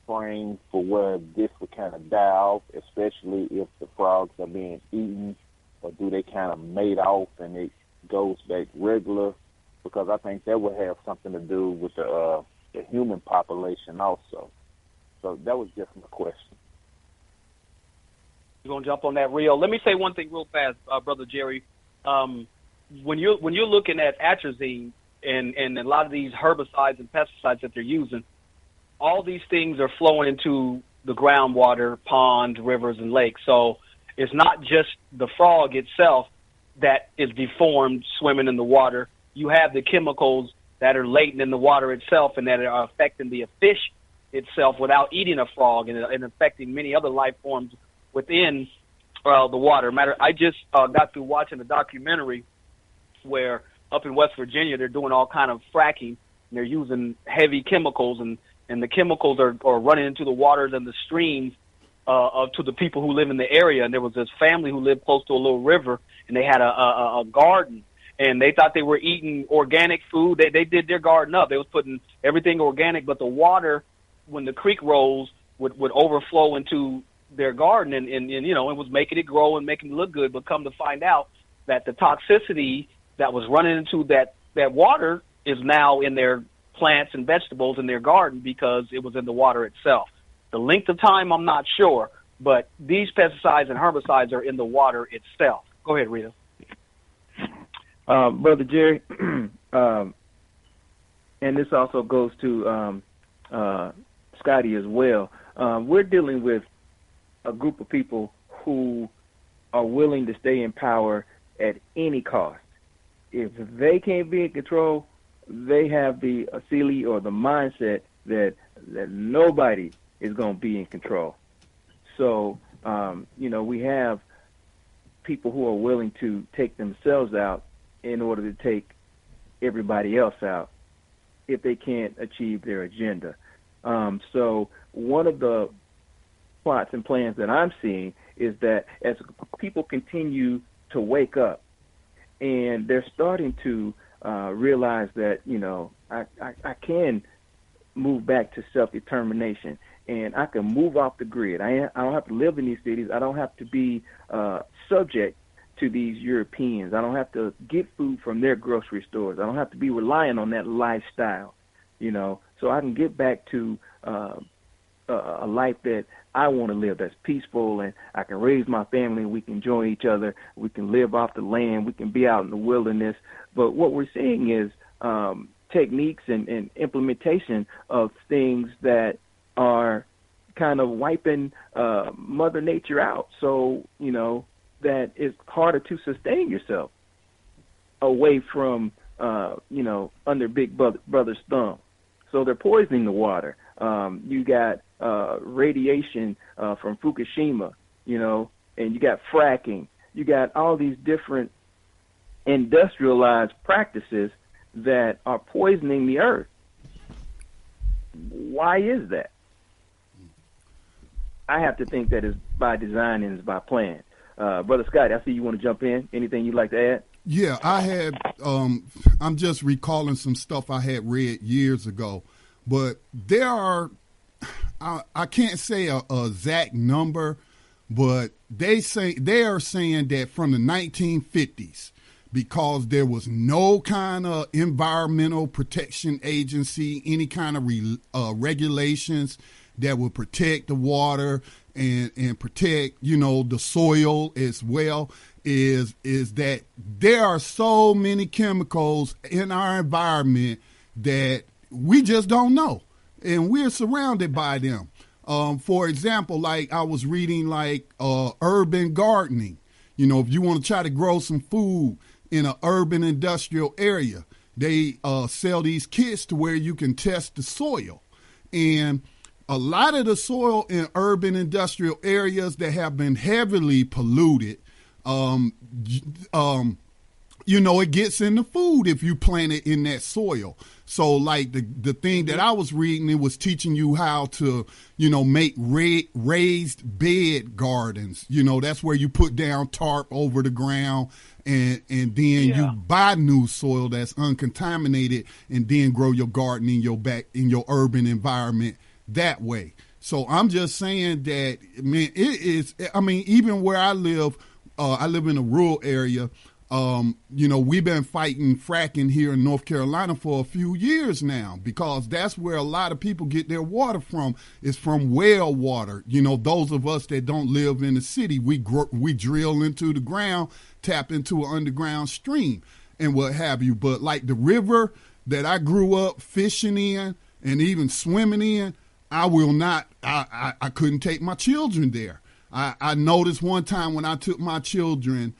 frame for where this would kind of die off, especially if the frogs are being eaten, or do they kind of mate off and it goes back regular? Because I think that would have something to do with the human population also. So that was just my question. You're gonna jump on that, Rio. Let me say one thing real fast, Brother Jerry. When you're looking at atrazine and a lot of these herbicides and pesticides that they're using, all these things are flowing into the groundwater, ponds, rivers, and lakes. So it's not just the frog itself that is deformed swimming in the water. You have the chemicals that are latent in the water itself and that are affecting the fish itself without eating a frog, and affecting many other life forms within the water. I just got through watching a documentary where up in West Virginia they're doing all kind of fracking, and they're using heavy chemicals, and the chemicals are running into the waters and the streams to the people who live in the area. And there was this family who lived close to a little river, and they had a garden, and they thought they were eating organic food. They did their garden up. They was putting everything organic, but the water, when the creek rose, would overflow into their garden, and it was making it grow and making it look good. But come to find out that the toxicity that was running into that water is now in their plants and vegetables in their garden because it was in the water itself. The length of time, I'm not sure, but these pesticides and herbicides are in the water itself. Go ahead, Rita. Brother Jerry, and this also goes to Scotty as well. We're dealing with a group of people who are willing to stay in power at any cost. If they can't be in control, they have the silly or the mindset that nobody is going to be in control. So, we have people who are willing to take themselves out in order to take everybody else out if they can't achieve their agenda. So one of the plots and plans that I'm seeing is that as people continue to wake up and they're starting to realize that, I can move back to self-determination and I can move off the grid. I don't have to live in these cities. I don't have to be subject to these Europeans. I don't have to get food from their grocery stores. I don't have to be relying on that lifestyle, so I can get back to a life that I want to live, that's peaceful, and I can raise my family, and we can join each other, we can live off the land, we can be out in the wilderness. But what we're seeing is techniques and implementation of things that are kind of wiping Mother Nature out. So, that it's harder to sustain yourself away from, under Big Brother's thumb. So they're poisoning the water. You got radiation from Fukushima, and you got fracking. You got all these different industrialized practices that are poisoning the earth. Why is that? I have to think that it's by design and it's by plan. Brother Scott, I see you want to jump in. Anything you'd like to add? Yeah, I had, I'm just recalling some stuff I had read years ago, but there are, I can't say a exact number, but they are saying that from the 1950s, because there was no kind of environmental protection agency, any kind of regulations that would protect the water and protect, the soil as well, is that there are so many chemicals in our environment that we just don't know, and we're surrounded by them. For example, like I was reading, urban gardening. If you want to try to grow some food in an urban industrial area, they sell these kits to where you can test the soil. And a lot of the soil in urban industrial areas that have been heavily polluted, it gets in the food if you plant it in that soil. So like the thing that I was reading, it was teaching you how to, make raised bed gardens. That's where you put down tarp over the ground and then you buy new soil that's uncontaminated and then grow your garden in your urban environment that way. So I'm just saying that, man, even where I live in a rural area. We've been fighting fracking here in North Carolina for a few years now, because that's where a lot of people get their water from, is from well water. Those of us that don't live in the city, we drill into the ground, tap into an underground stream and what have you. But like the river that I grew up fishing in and even swimming in, I couldn't take my children there. I noticed one time when I took my children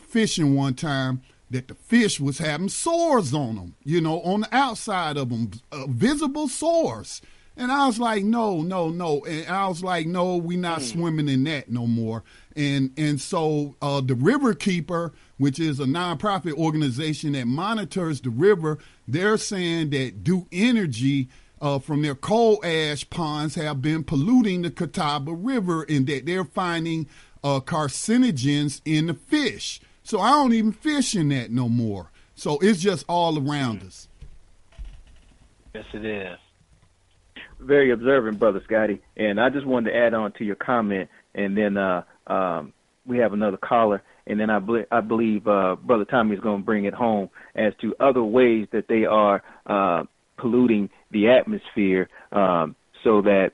fishing one time, that the fish was having sores on them, on the outside of them, visible sores. And I was like, no. And I was like, no, we're not swimming in that no more. And so the River Keeper, which is a nonprofit organization that monitors the river, they're saying that Duke Energy from their coal ash ponds have been polluting the Catawba River, and that they're finding carcinogens in the fish. So I don't even fish in that no more. So it's just all around us. Yes, it is. Very observant, Brother Scotty. And I just wanted to add on to your comment, and then we have another caller, and then I believe Brother Tommy is going to bring it home as to other ways that they are polluting the atmosphere, so that,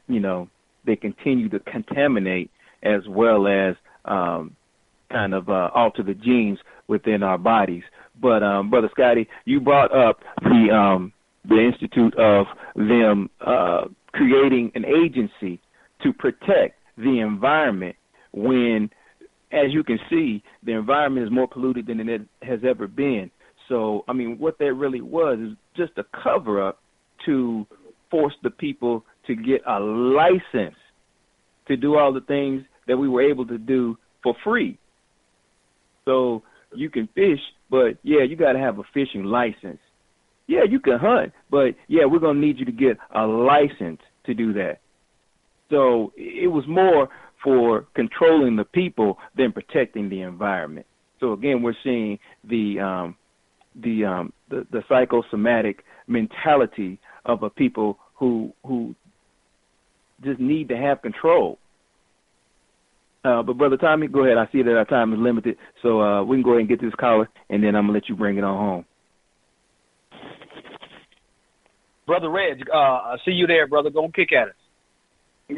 they continue to contaminate as well as alter the genes within our bodies. But Brother Scotty, you brought up the institute of them creating an agency to protect the environment, when, as you can see, the environment is more polluted than it has ever been. So, what that really was is just a cover-up to force the people to get a license to do all the things that we were able to do for free. So you can fish, but, you got to have a fishing license. Yeah, you can hunt, but, we're going to need you to get a license to do that. So it was more for controlling the people than protecting the environment. So, again, we're seeing the psychosomatic mentality of a people who just need to have control. But Brother Tommy, go ahead. I see that our time is limited, so we can go ahead and get this caller, and then I'm going to let you bring it on home. Brother Reg, I see you there, brother. Go kick at us.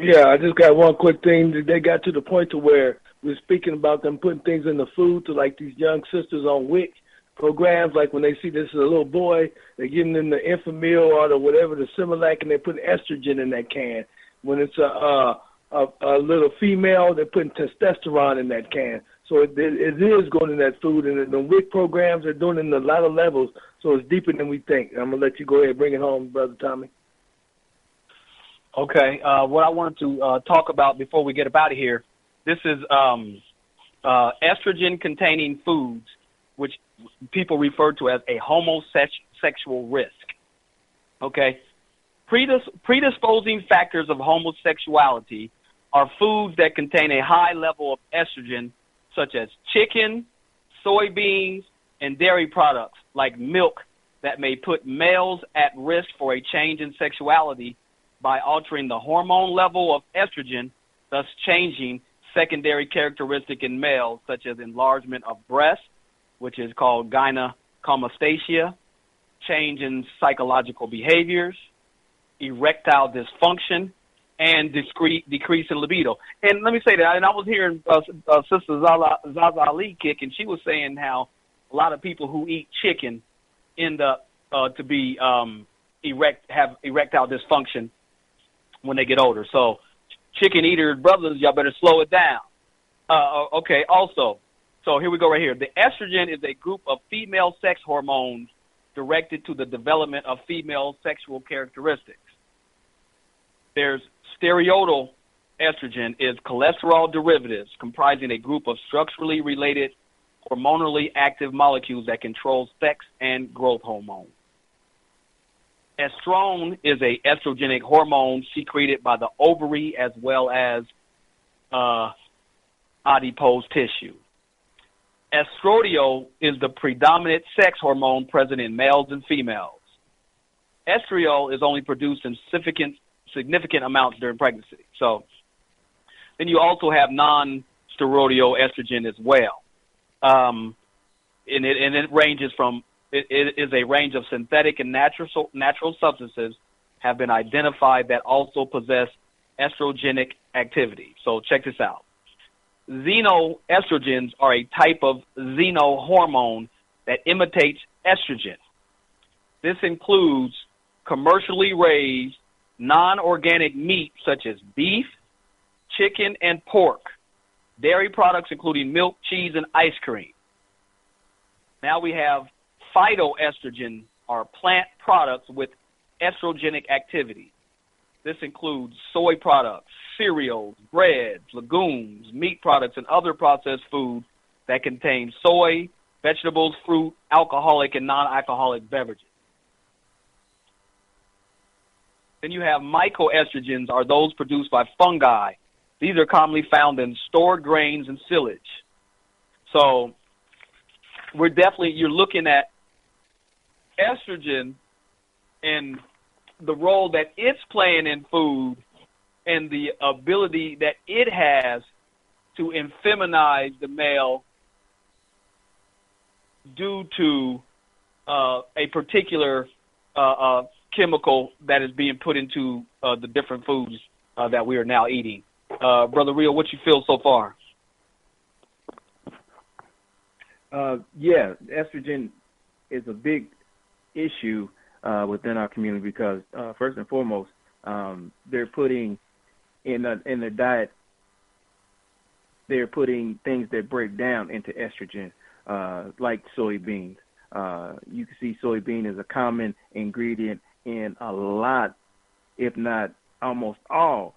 Yeah, I just got one quick thing. They got to the point to where we're speaking about them putting things in the food to like these young sisters on WIC programs. Like when they see this is a little boy, they're giving them the Infamil or the whatever, the Similac, and they're putting estrogen in that can. When it's a little female, they're putting testosterone in that can. So it is going in that food, and the WIC programs are doing it in a lot of levels. So it's deeper than we think. I'm gonna let you go ahead and bring it home, Brother Tommy. Okay, what I wanted to talk about before we get up out of here, this is estrogen-containing foods, which people refer to as a homosexual risk. Okay, predisposing factors of homosexuality are foods that contain a high level of estrogen, such as chicken, soybeans, and dairy products like milk that may put males at risk for a change in sexuality by altering the hormone level of estrogen, thus changing secondary characteristic in males, such as enlargement of breast, which is called gynecomastia, change in psychological behaviors, erectile dysfunction, and decrease in libido. And let me say that, and I was hearing Sister Zaza Ali kick, and she was saying how a lot of people who eat chicken end up to be have erectile dysfunction when they get older. So chicken eaters, brothers, y'all better slow it down. Okay, also, so here we go right here. The estrogen is a group of female sex hormones directed to the development of female sexual characteristics. There's steroidal estrogen is cholesterol derivatives comprising a group of structurally related hormonally active molecules that control sex and growth hormones. Estrone is a estrogenic hormone secreted by the ovary as well as adipose tissue. Estradiol is the predominant sex hormone present in males and females. Estriol is only produced in significant amounts during pregnancy. So then you also have non-steroidal estrogen as well. And it ranges from, it is a range of synthetic and natural substances have been identified that also possess estrogenic activity. So check this out. Xenoestrogens are a type of xenohormone that imitates estrogen. This includes commercially raised non-organic meat such as beef, chicken, and pork, dairy products including milk, cheese, and ice cream. Now we have phytoestrogen, are plant products with estrogenic activity. This includes soy products, cereals, breads, legumes, meat products, and other processed foods that contain soy, vegetables, fruit, alcoholic, and non-alcoholic beverages. Then you have mycoestrogens, are those produced by fungi. These are commonly found in stored grains and silage. So you're looking at estrogen and the role that it's playing in food and the ability that it has to effeminize the male due to a particular chemical that is being put into the different foods that we are now eating. Brother Rio, what you feel so far? Yeah, estrogen is a big issue within our community because first and foremost, they're putting in their diet, they're putting things that break down into estrogen, like soybeans. You can see soybean is a common ingredient in a lot, if not almost all,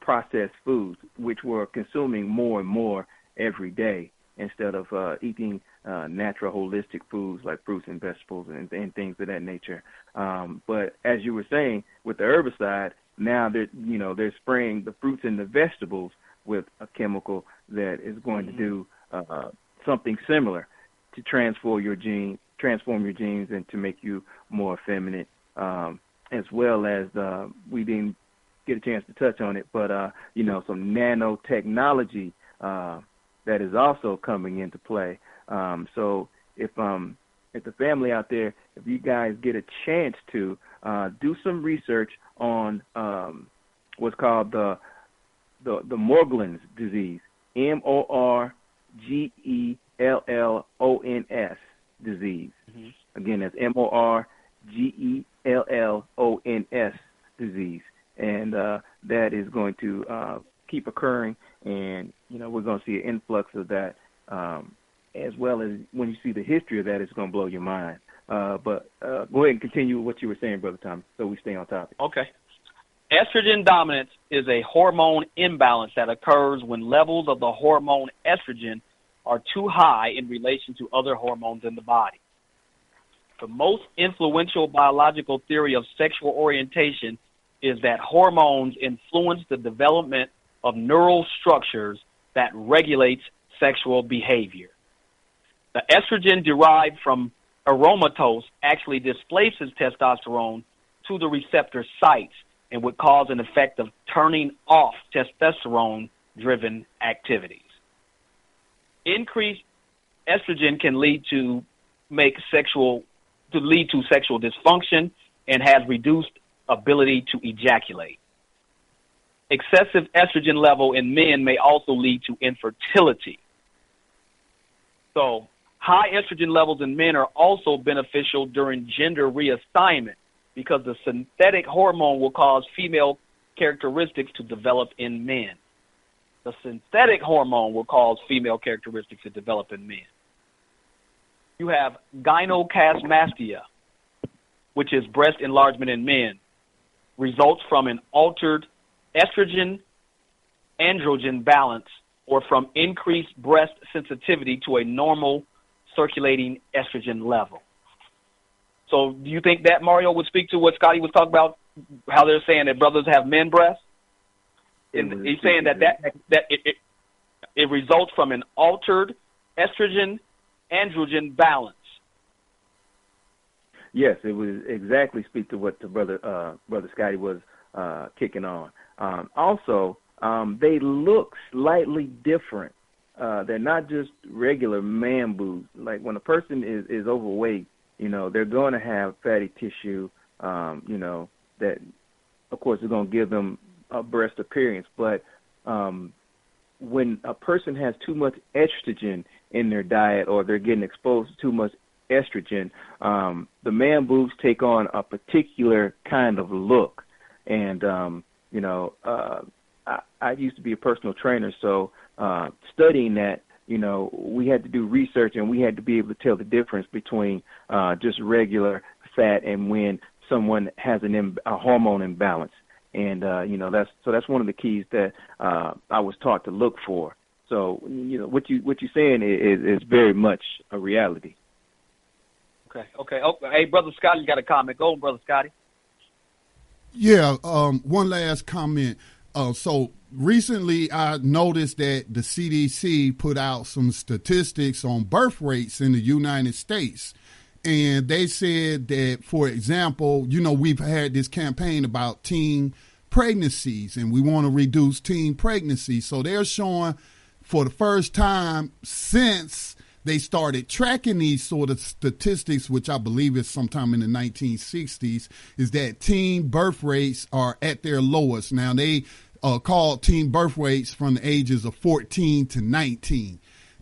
processed foods, which we're consuming more and more every day instead of eating natural holistic foods like fruits and vegetables and things of that nature. But as you were saying, with the herbicide, now they're spraying the fruits and the vegetables with a chemical that is going to do something similar to transform your genes and to make you more effeminate, as well as we didn't get a chance to touch on it, but some nanotechnology that is also coming into play. So if the family out there, if you guys get a chance to do some research on what's called the the Morgellons disease, Morgellons disease. Mm-hmm. Again, that's Morgellons disease, and that is going to keep occurring, and we're going to see an influx of that, as well as when you see the history of that, it's going to blow your mind. But go ahead and continue what you were saying, Brother Tommy, so we stay on topic. Okay. Estrogen dominance is a hormone imbalance that occurs when levels of the hormone estrogen are too high in relation to other hormones in the body. The most influential biological theory of sexual orientation is that hormones influence the development of neural structures that regulates sexual behavior. The estrogen derived from aromatase actually displaces testosterone to the receptor sites and would cause an effect of turning off testosterone-driven activities. Increased estrogen can lead to sexual dysfunction and has reduced ability to ejaculate. Excessive estrogen level in men may also lead to infertility. So, high estrogen levels in men are also beneficial during gender reassignment because the synthetic hormone will cause female characteristics to develop in men. The synthetic hormone will cause female characteristics to develop in men. You have gynecomastia, which is breast enlargement in men, results from an altered estrogen-androgen balance or from increased breast sensitivity to a normal circulating estrogen level. So do you think that, Mario, would speak to what Scotty was talking about, how they're saying that brothers have men breasts? And he's saying that it results from an altered estrogen-androgen balance. Yes, it would exactly speak to what the brother Scotty was kicking on. Also, they look slightly different. They're not just regular man boobs. Like when a person is overweight, they're going to have fatty tissue, that, of course, is going to give them a breast appearance. But when a person has too much estrogen in their diet or they're getting exposed to too much estrogen, the man boobs take on a particular kind of look. And, I used to be a personal trainer, so studying that, we had to do research and we had to be able to tell the difference between just regular fat and when someone has a hormone imbalance. And, that's one of the keys that I was taught to look for. So, what you're saying is very much a reality. Okay. Oh, hey, Brother Scotty, you got a comment. Go on, Brother Scotty. Yeah, one last comment. So recently I noticed that the CDC put out some statistics on birth rates in the United States. And they said that, for example, we've had this campaign about teen pregnancies and we want to reduce teen pregnancies. So they're showing for the first time since they started tracking these sort of statistics, which I believe is sometime in the 1960s, is that teen birth rates are at their lowest. Now, they called teen birth rates from the ages of 14 to 19.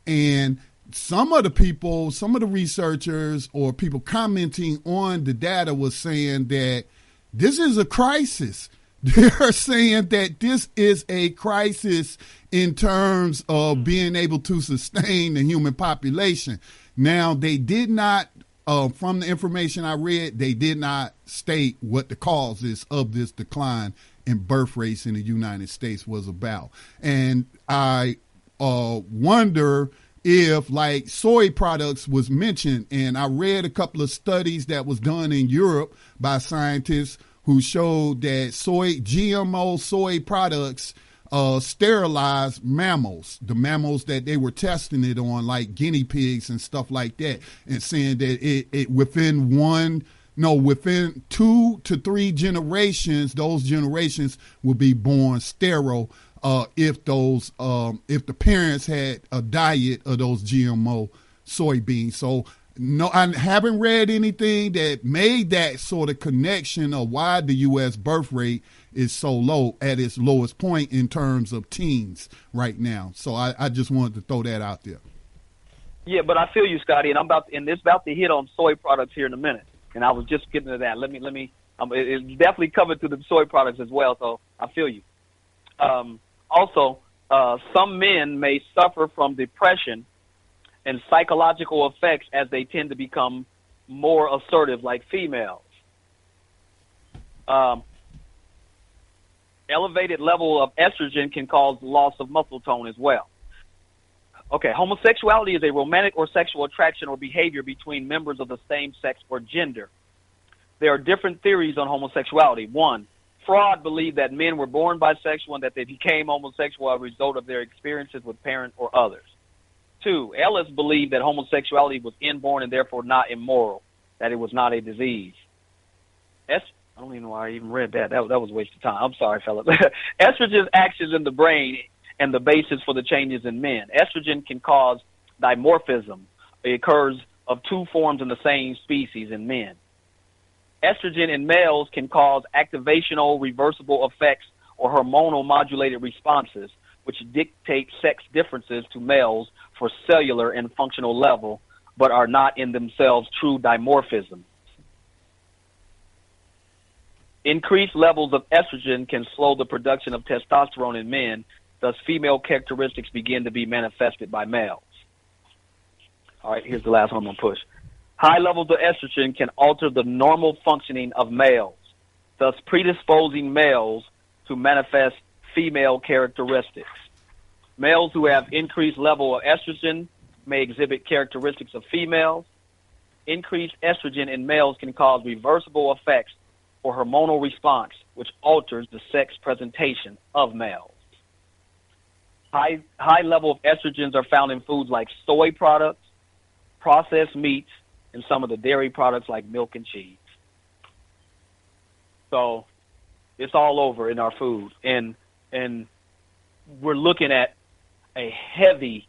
And some of the researchers or people commenting on the data was saying that this is a crisis. They're saying that this is a crisis in terms of being able to sustain the human population. Now, they did not, from the information I read, they did not state what the causes of this decline in birth rates in the United States was about. And I wonder if, like, soy products was mentioned, and I read a couple of studies that was done in Europe by scientists who showed that GMO soy products sterilize mammals, the mammals that they were testing it on, like guinea pigs and stuff like that, and saying that it within 2 to 3 generations, those generations will be born sterile if the parents had a diet of those GMO soybeans. So No, I haven't read anything that made that sort of connection of why the U.S. birth rate is so low at its lowest point in terms of teens right now. So I just wanted to throw that out there. Yeah, but I feel you, Scotty, and it's about to hit on soy products here in a minute. And I was just getting to that. Let me. It's definitely covered through the soy products as well. So I feel you. Also, some men may suffer from depression and psychological effects as they tend to become more assertive, like females. Elevated level of estrogen can cause loss of muscle tone as well. Okay, homosexuality is a romantic or sexual attraction or behavior between members of the same sex or gender. There are different theories on homosexuality. One, Freud believed that men were born bisexual and that they became homosexual as a result of their experiences with parents or others. Two, Ellis believed that homosexuality was inborn and therefore not immoral, that it was not a disease. I don't even know why I even read that. That was a waste of time. I'm sorry, fellas. Estrogen's actions in the brain and the basis for the changes in men. Estrogen can cause dimorphism. It occurs of two forms in the same species in men. Estrogen in males can cause activational reversible effects or hormonal modulated responses, which dictate sex differences to males for cellular and functional level, but are not in themselves true dimorphism. Increased levels of estrogen can slow the production of testosterone in men, thus female characteristics begin to be manifested by males. All right, here's the last one I'm going to push. High levels of estrogen can alter the normal functioning of males, thus predisposing males to manifest female characteristics. Males who have increased level of estrogen may exhibit characteristics of females. Increased estrogen in males can cause reversible effects or hormonal response, which alters the sex presentation of males. High level of estrogens are found in foods like soy products, processed meats, and some of the dairy products like milk and cheese. So it's all over in our food. And we're looking at a heavy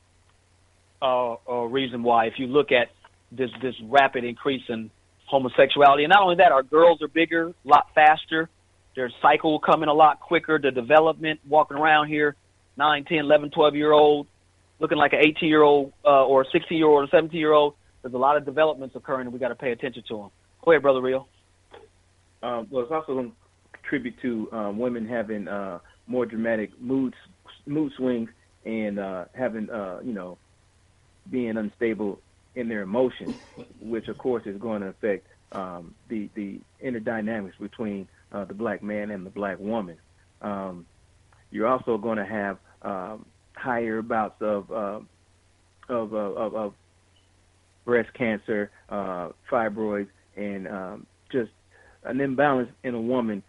reason why, if you look at this rapid increase in homosexuality. And not only that, our girls are bigger, a lot faster. Their cycle coming a lot quicker. The development, walking around here, 9, 10, 11, 12-year-old, looking like an 18-year-old or a 16-year-old or a 17-year-old. There's a lot of developments occurring, and we got to pay attention to them. Go ahead, Brother Rio. Well, it's also going to contribute to women having more dramatic mood swings and having, being unstable in their emotions, which, of course, is going to affect the inner dynamics between the black man and the black woman. You're also going to have higher bouts of breast cancer, fibroids, and just an imbalance in a woman.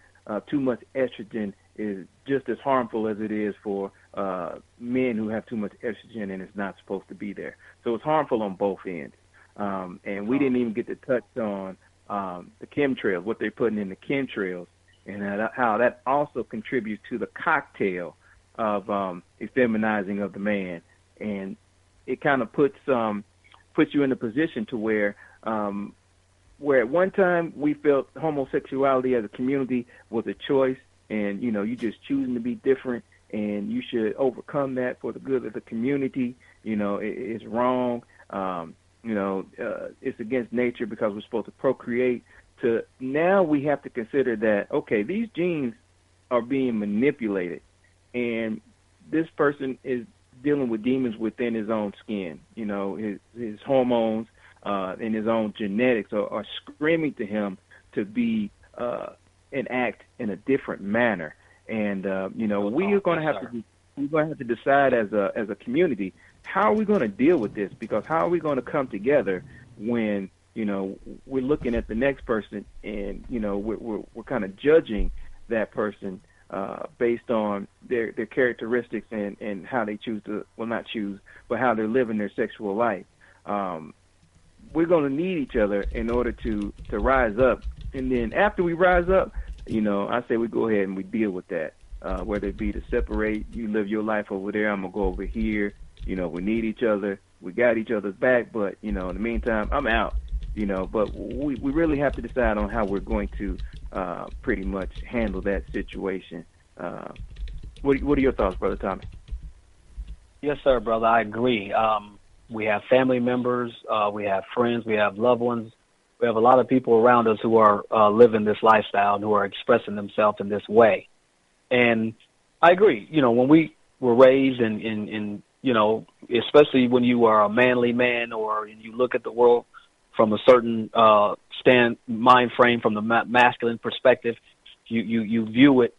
Too much estrogen is just as harmful as it is for men who have too much estrogen and it's not supposed to be there. So it's harmful on both ends. And we didn't even get to touch on the ChemTrails, what they're putting in the ChemTrails, and how that also contributes to the cocktail of effeminizing of the man. And it kind of puts you in a position to where at one time we felt homosexuality as a community was a choice, and you just choosing to be different, and you should overcome that for the good of the community. It's wrong. It's against nature because we're supposed to procreate. To now we have to consider that, okay, these genes are being manipulated, and this person is dealing with demons within his own skin. His hormones and his own genetics are screaming to him to be and act in a different manner. And we're going to have to decide as a community, how are we going to deal with this? Because how are we going to come together when we're looking at the next person and we're kind of judging that person based on their characteristics and how they choose to, well, not choose, but how they're living their sexual life. We're going to need each other in order to rise up. And then after we rise up, I say we go ahead and we deal with that, whether it be to separate, you live your life over there, I'm going to go over here. We need each other, We got each other's back, but, in the meantime, I'm out, But we really have to decide on how we're going to pretty much handle that situation. What are your thoughts, Brother Tommy? Yes, sir, brother. I agree. We have family members, we have friends, we have loved ones. We have a lot of people around us who are living this lifestyle and who are expressing themselves in this way. And I agree. When we were raised and especially when you are a manly man or you look at the world from a certain mind frame from the masculine perspective, you view it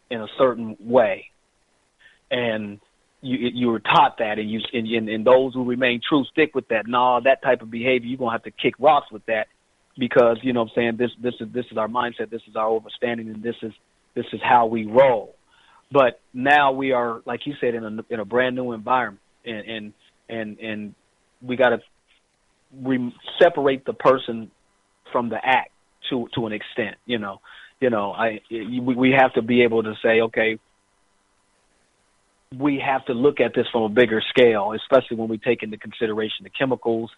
in a certain way. And you were taught that, and those who remain true stick with that. No, that type of behavior, you're gonna have to kick rocks with that, because this is our mindset, this is our understanding, and this is how we roll. But now we are, like you said, in a brand new environment, and we got to separate the person from the act to an extent. We have to be able to say, okay, we have to look at this from a bigger scale, especially when we take into consideration the chemicals,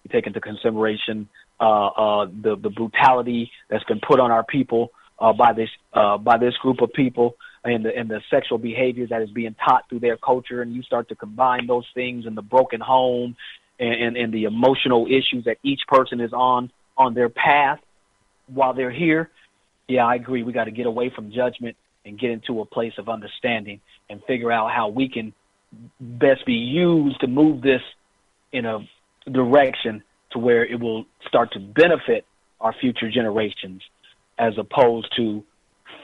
we take into consideration the brutality that's been put on our people by this group of people, and the sexual behaviors that is being taught through their culture. And you start to combine those things, and the broken home and the emotional issues that each person is on their path while they're here. Yeah, I agree. We got to get away from judgment and get into a place of understanding and figure out how we can best be used to move this in a direction to where it will start to benefit our future generations, as opposed to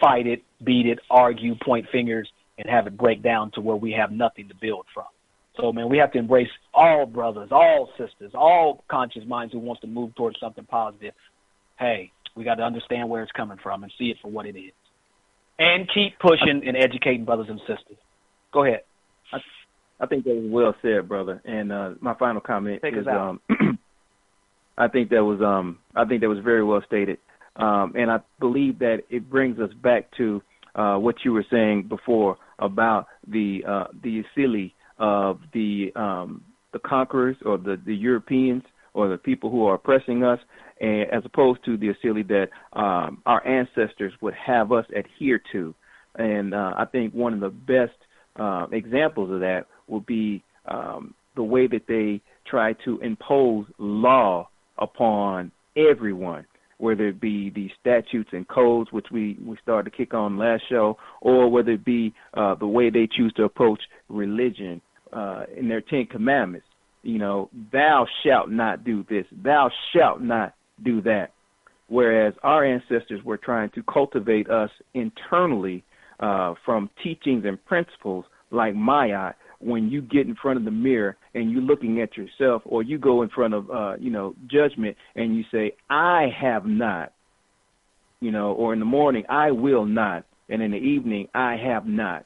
fight it, beat it, argue, point fingers, and have it break down to where we have nothing to build from. So, man, we have to embrace all brothers, all sisters, all conscious minds who wants to move towards something positive. Hey, we got to understand where it's coming from and see it for what it is. And keep pushing and educating brothers and sisters. Go ahead. I think that was well said, brother. And my final comment is, I think that was very well stated. And I believe that it brings us back to what you were saying before about the Asili of the conquerors, or the Europeans, or the people who are oppressing us, as opposed to the Asili that our ancestors would have us adhere to. And I think one of the best examples of that would be the way that they try to impose law upon everyone, whether it be the statutes and codes, which we started to kick on last show, or whether it be the way they choose to approach religion in their 10 Commandments. Thou shalt not do this, thou shalt not do that. Whereas our ancestors were trying to cultivate us internally from teachings and principles like Maya. When you get in front of the mirror and you're looking at yourself, or you go in front of, judgment, and you say, I have not, or in the morning, I will not, and in the evening, I have not.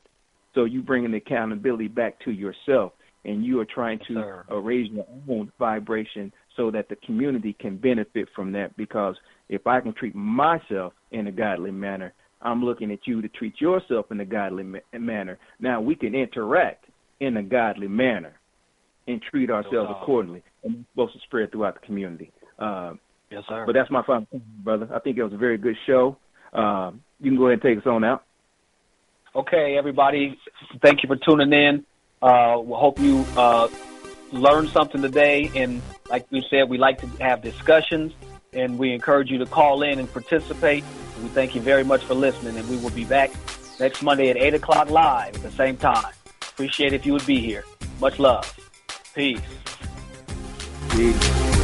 So you bring the accountability back to yourself, and you are trying to raise your own vibration so that the community can benefit from that. Because if I can treat myself in a godly manner, I'm looking at you to treat yourself in a godly manner. Now we can interact in a godly manner and treat ourselves accordingly, and it's supposed to spread throughout the community. Yes, sir. But that's my final point, brother. I think it was a very good show. You can go ahead and take us on out. Okay, everybody, thank you for tuning in. We hope you learned something today, and like we said, we like to have discussions, and we encourage you to call in and participate. We thank you very much for listening, and we will be back next Monday at 8 o'clock live at the same time. Appreciate if you would be here. Much love. Peace. Peace.